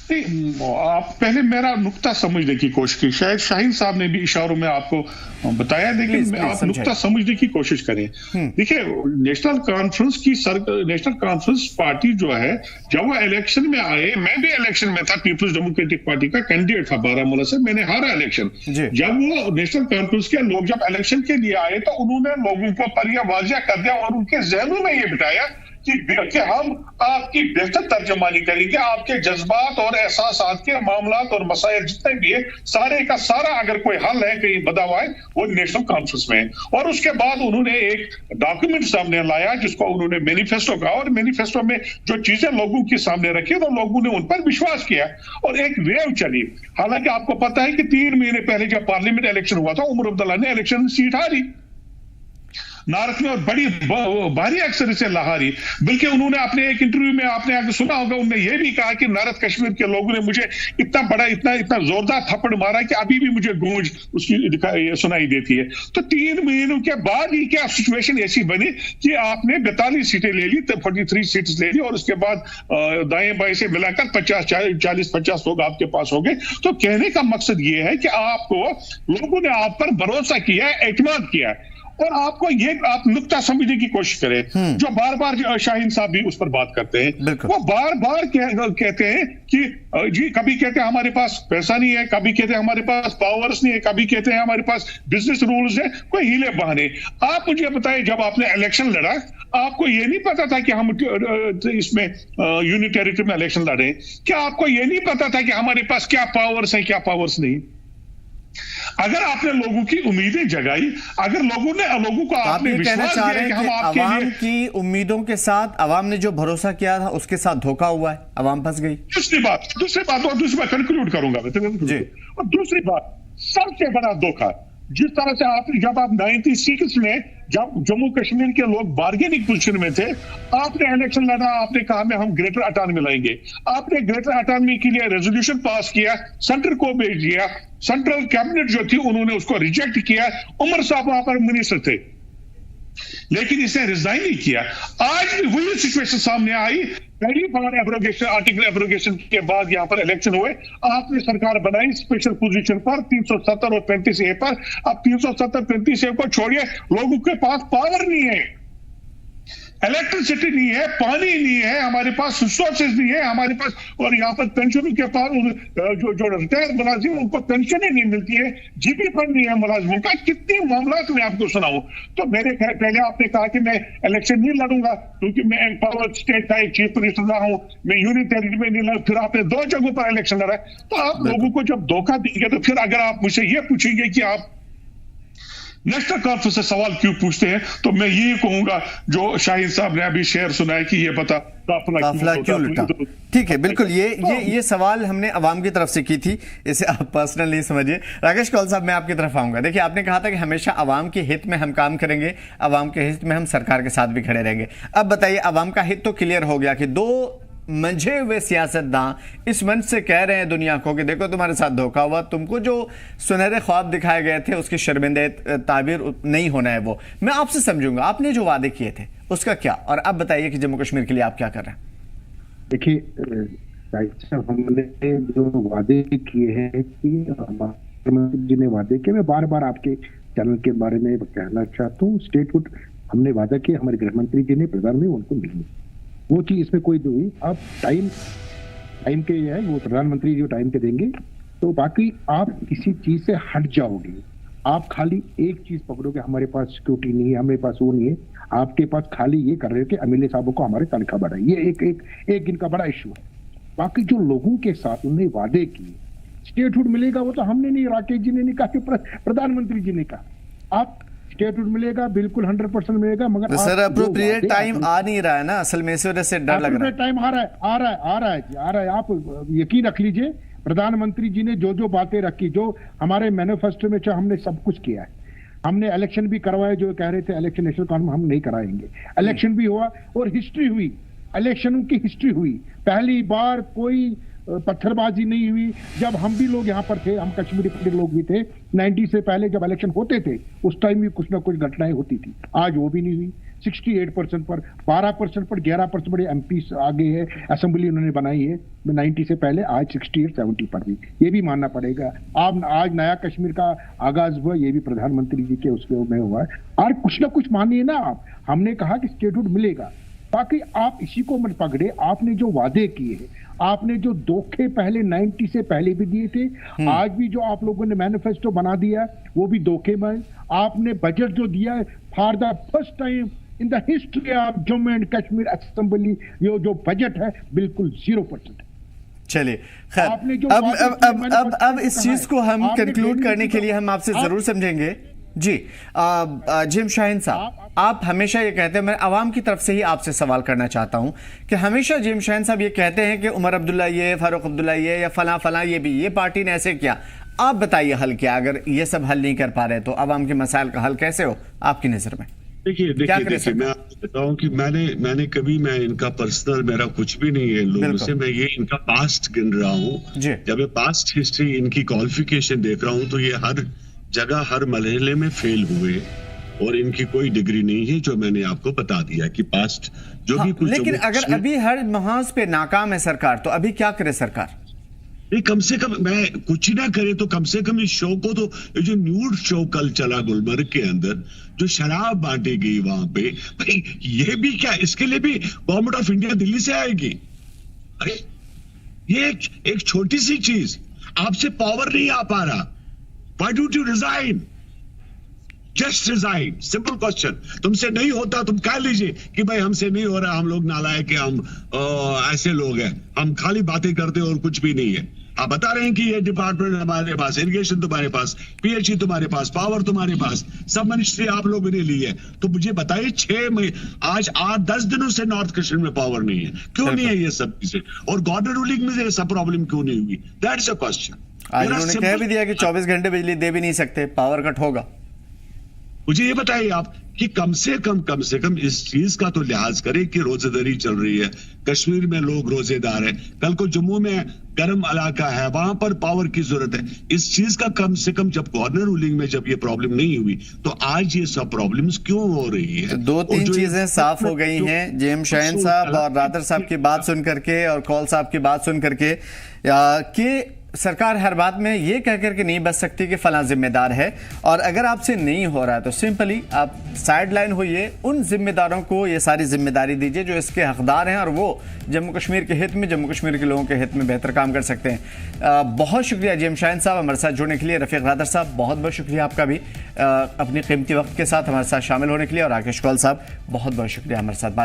आप पहले मेरा नुक्ता समझने की कोशिश की, शायद शाहीन साहब ने भी इशारों में आपको बताया, लेकिन आप नुक्ता समझने की कोशिश करें। देखिए, नेशनल कॉन्फ्रेंस पार्टी जो है, जब वो इलेक्शन में आए, मैं भी इलेक्शन में था, पीपल्स डेमोक्रेटिक पार्टी का कैंडिडेट था बारामूला से, मैंने हारा इलेक्शन। जब वो नेशनल कॉन्फ्रेंस के लोग जब इलेक्शन के लिए आए तो उन्होंने लोगों को पर यह वाजिया कर दिया और उनके जहनों में ये बिठाया कि हम आपकी बेहतर तर्जमानी करेंगे, आपके जज्बात और एहसासात के मामलात और मसाइल जितने भी है, सारे का सारा अगर कोई हल है कहीं बदा हुआ है वो नेशनल कॉन्फ्रेंस में है। और उसके बाद उन्होंने एक डॉक्यूमेंट सामने लाया जिसको उन्होंने मैनिफेस्टो कहा, और मैनिफेस्टो में जो चीजें लोगों के सामने रखी तो लोगों ने उन पर विश्वास किया और एक वेव चली। हालांकि आपको पता है कि 3 महीने पहले जब पार्लियामेंट इलेक्शन हुआ था, उमर अब्दुल्ला ने इलेक्शन सीट हारी नारक में, और बड़ी भारी अक्सर से लहारी। बल्कि उन्होंने अपने एक इंटरव्यू में, आपने आगे सुना होगा, उन्होंने ये भी कहा कि नारक कश्मीर के लोगों ने मुझे इतना बड़ा इतना जोरदार थप्पड़ मारा कि अभी भी मुझे गूंज उसकी सुनाई देती है। तो 3 महीनों के बाद ही क्या सिचुएशन ऐसी बनी कि आपने 42 सीटें ले ली, 43 सीट्स ले ली, और उसके बाद दाएं बाएं से मिलाकर 40-50 लोग आपके पास हो गए। तो कहने का मकसद ये है कि आपको लोगों ने आप पर भरोसा किया है, एतमाद किया है, और आपको ये आप नुक्ता समझने की कोशिश करें। जो बार बार शाहीन साहब भी उस पर बात करते हैं, वो बार बार कहते हैं कि जी, कभी कहते हैं हमारे पास पैसा नहीं है, कभी कहते हैं हमारे पास पावर्स नहीं है, कभी कहते हैं हमारे पास बिजनेस रूल्स है, कोई हीले बहाने। आप मुझे बताइए, जब आपने इलेक्शन लड़ा, आपको ये नहीं पता था कि हम इसमें यूनियन टेरिटरी में इलेक्शन लड़े? क्या आपको ये नहीं पता था कि हमारे पास क्या पावर्स है, क्या पावर्स नहीं? अगर आपने लोगों की उम्मीदें जगाई, अगर लोगों को आपने विश्वास दिया कि हम आपके अवाम की उम्मीदों के साथ, अवाम ने जो भरोसा किया था उसके साथ धोखा हुआ है, अवाम फंस गई। दूसरी बात कंक्लूड करूंगा मैं। और दूसरी बात, सबसे बड़ा धोखा, जिस तरह से आपने, जब आप 96 में जब जम्मू कश्मीर के लोग बार्गेनिंग पोजीशन में थे, आपने इलेक्शन लड़ा, आपने कहा मैं हम ग्रेटर अटॉनमी लाएंगे, आपने ग्रेटर अटॉनमी के लिए रेजोल्यूशन पास किया, सेंटर को भेज दिया, सेंट्रल कैबिनेट जो थी उन्होंने उसको रिजेक्ट किया, उमर साहब वहां पर मिनिस्टर थे, लेकिन इसने रिजाइन नहीं किया। आज भी वही सिचुएशन सामने आई, पहली बार एब्रोगेशन, आर्टिकल एब्रोगेशन के बाद यहां पर इलेक्शन हुए, आपने सरकार बनाई स्पेशल पोजीशन पर 370 और 35A पर। अब 370 35A को छोड़िए, लोगों के पास पावर नहीं है, इलेक्ट्रिसिटी नहीं है, पानी नहीं है, हमारे पास रिसोर्सेज नहीं है हमारे पास, और यहाँ पर पेंशनों के पास जो रिटायर मुलाजिम उनको पेंशन ही नहीं मिलती है, जीपी फंड नहीं है मुलाजिमों का। कितने मामला मैं आपको सुनाऊं? तो मेरे पहले आपने कहा कि मैं इलेक्शन नहीं लड़ूंगा क्योंकि मैं एम्पावर्ड स्टेट का एक चीफ मिनिस्टर रहा हूं, मैं यूनियन टेरिटरी में नहीं लड़ा, फिर आपने 2 जगहों पर इलेक्शन लड़ा। तो आप लोगों को जब धोखा देंगे तो फिर अगर आप मुझसे ये पूछेंगे कि आप नेशनल कॉन्फ्रेंस से सवाल क्यों पूछते हैं, तो मैं यही कहूंगा जो शाहीन साहब ने अभी शेर सुनाया कि ये बता काफिला क्यों लुटा। ठीक है, बिल्कुल, ये सवाल हमने अवाम की तरफ से की थी, इसे आप पर्सनल नहीं समझिए। राकेश कौल साहब, मैं आपकी तरफ आऊंगा। देखिए, आपने कहा था कि हमेशा अवाम के हित में हम काम करेंगे, अवाम के हित में हम सरकार के साथ भी खड़े रहेंगे। अब बताइए, अवाम का हित तो क्लियर हो गया कि 2 मंझे हुए सियासतदान इस मंच से कह रहे हैं दुनिया को कि देखो तुम्हारे साथ धोखा हुआ, तुमको जो सुनहरे ख्वाब दिखाए गए थे उसके शर्मिंदे ताबीर नहीं होना है। वो मैं आपसे समझूंगा, आपने जो वादे किए थे उसका क्या, और अब बताइए कि जम्मू कश्मीर के लिए आप क्या कर रहे हैं? देखिए हमने जो वादे किए हैं कि मुख्यमंत्री जी ने वादे किए, मैं बार बार आपके चैनल के बारे में कहना चाहता हूँ। स्टेटहुड हमने वादा किया, हमारे गृह मंत्री जी ने प्रधानमंत्री उनको मिली, वो चीज इसमें कोई नहीं। अब टाइम के है वो प्रधानमंत्री जो टाइम के देंगे, तो बाकी आप किसी चीज से हट जाओगे। आप खाली एक चीज पकड़ोगे, हमारे पास सिक्योरिटी नहीं है, हमारे पास वो नहीं है, आपके पास खाली ये कर रहे हो कि एमएलए साहबों को हमारे तनख्वाह बढ़ाई, ये एक इनका बड़ा इशू है। बाकी जो लोगों के साथ उन्होंने वादे किए, स्टेटहुड मिलेगा, वो तो हमने नहीं, राकेश जी ने नहीं कहा कि प्रधानमंत्री जी ने कहा। आप स्टेटहुड मिलेगा, बिल्कुल 100% मिलेगा, मगर सर अप्रोप्रिएट टाइम आ नहीं रहा है ना, असल में इस वजह से डर लग रहा है। टाइम आ रहा है। आप यकीन रख लीजिए, प्रधानमंत्री जी ने जो बातें रखी, जो हमारे मैनिफेस्टो में हमने सब कुछ किया है। हमने इलेक्शन भी करवाए, जो कह रहे थे इलेक्शन नेशनल कानून हम नहीं कराएंगे, इलेक्शन भी हुआ और हिस्ट्री हुई, इलेक्शनों की हिस्ट्री हुई। पहली बार कोई पत्थरबाजी नहीं हुई। जब हम भी लोग यहाँ पर थे, हम कश्मीरी पंडित लोग भी थे, 90 से पहले जब इलेक्शन होते थे उस टाइम भी कुछ ना कुछ घटनाएं होती थी। आज वो भी नहीं हुई। 68% पर 12% पर 11% बड़े एमपी आगे है, असेंबली उन्होंने बनाई है 90 से पहले, आज 68-70 पर भी, ये भी मानना पड़ेगा। आज नया कश्मीर का आगाज हुआ, ये भी प्रधानमंत्री जी के उसके में हुआ है। और कुछ ना कुछ मानिए ना आप, हमने कहा कि स्टेटहुड मिलेगा, बाकी आप इसी को मत पकड़े। आपने जो वादे किए हैं, आपने जो धोखे पहले 90 से पहले भी दिए थे, आज भी जो आप लोगों ने मैनिफेस्टो बना दिया वो भी धोखे में। आपने बजट जो दिया है for the first time in the history of Jammu and Kashmir assembly, ये जो बजट है बिल्कुल 0%। चलिए खैर, अब इस चीज को हम कंक्लूड करने के लिए हम आपसे जरूर समझेंगे जी। जिम शाहीन साहब, आप हमेशा ये कहते हैं, मैं आवाम की तरफ से ही आपसे सवाल करना चाहता हूं कि हमेशा जिम शाहीन साहब ये कहते हैं कि उमर अब्दुल्ला ये, फारूक अब्दुल्ला ये, या फला ये भी, ये पार्टी ने ऐसे किया। आप बताइए हल क्या, अगर ये सब हल नहीं कर पा रहे तो आवाम के मसाइल का हल कैसे हो आपकी नजर में? देखिए मैं आपको बताऊं कि मैंने कभी, मैं इनका पर्सनल मेरा कुछ भी नहीं है लोगों से, मैं ये इनका पास्ट गिन रहा हूँ। जब मैं पास्ट हिस्ट्री इनकी क्वालिफिकेशन देख रहा हूँ तो ये हर जगह हर मरहले में फेल हुए और इनकी कोई डिग्री नहीं है, जो मैंने आपको बता दिया कि पास्ट जो भी कुछ। लेकिन अगर अभी हर महाज पे नाकाम है सरकार, तो अभी क्या करे सरकार? नहीं, कम से कम मैं कुछ ही ना करे तो कम से कम इस शो को तो, जो न्यूड शो कल चला गुलमर्ग के अंदर, जो शराब बांटी गई वहां पे, भाई ये भी क्या, इसके लिए भी गवर्नमेंट ऑफ इंडिया दिल्ली से आएगी? अरे ये एक छोटी सी चीज, आपसे पावर नहीं आ पा रहा, Why don't you resign? Just resign. Simple question. तुमसे नहीं होता तुम कह लीजिए कि भाई हमसे नहीं हो रहा, हम लोग नालायक हैं, हम ऐसे लोग हैं, हम खाली बातें करते हैं और कुछ भी नहीं है। आप बता रहे हैं कि ये डिपार्टमेंट हमारे पास, इरिगेशन तुम्हारे पास, पीएचई तुम्हारे पास, पावर तुम्हारे पास, सब मिनिस्ट्री आप लोगों ने ली है। तो मुझे बताइए 6 महीने, आज 8-10 दिनों से नॉर्थ कश्मीर में पावर नहीं है, क्यों नहीं है ये सब चीजें? और गवर्नर रूलिंग में ये सब प्रॉब्लम क्यों नहीं हुई? That's a question. आज उन्होंने कह भी दिया कि 24 घंटे बिजली दे भी नहीं सकते, पावर कट होगा। मुझे ये बताइए आप कि कम से कम इस चीज का तो लिहाज करें कि रोजेदारी चल रही है, कश्मीर में लोग रोजेदार हैं, कल को जम्मू में गर्म इलाका है, वहां पर पावर की जरूरत है। इस चीज का कम से कम, जब गवर्नर रूलिंग में जब ये प्रॉब्लम नहीं हुई तो आज ये सब प्रॉब्लिम्स क्यों हो रही है? 2-3 चीजें साफ हो गई हैं जेम शाहीन साहब और रादर साहब की बात सुन करके और कौल साहब की बात सुन करके, कि सरकार हर बात में ये कह करके नहीं बच सकती कि फला जिम्मेदार है, और अगर आपसे नहीं हो रहा है तो सिंपली आप साइड लाइन होइए, उन जिम्मेदारों को ये सारी जिम्मेदारी दीजिए जो इसके हकदार हैं, और वो जम्मू कश्मीर के हित में, जम्मू कश्मीर के लोगों के हित में बेहतर काम कर सकते हैं। बहुत शुक्रिया जेम शाहीन साहब हमारे साथ जुड़ने के लिए। रफीक रादर साहब बहुत बहुत शुक्रिया आपका भी अपनी कीमती वक्त के साथ हमारे साथ शामिल होने के लिए, और राकेश कौल साहब बहुत बहुत शुक्रिया हमारे साथ बात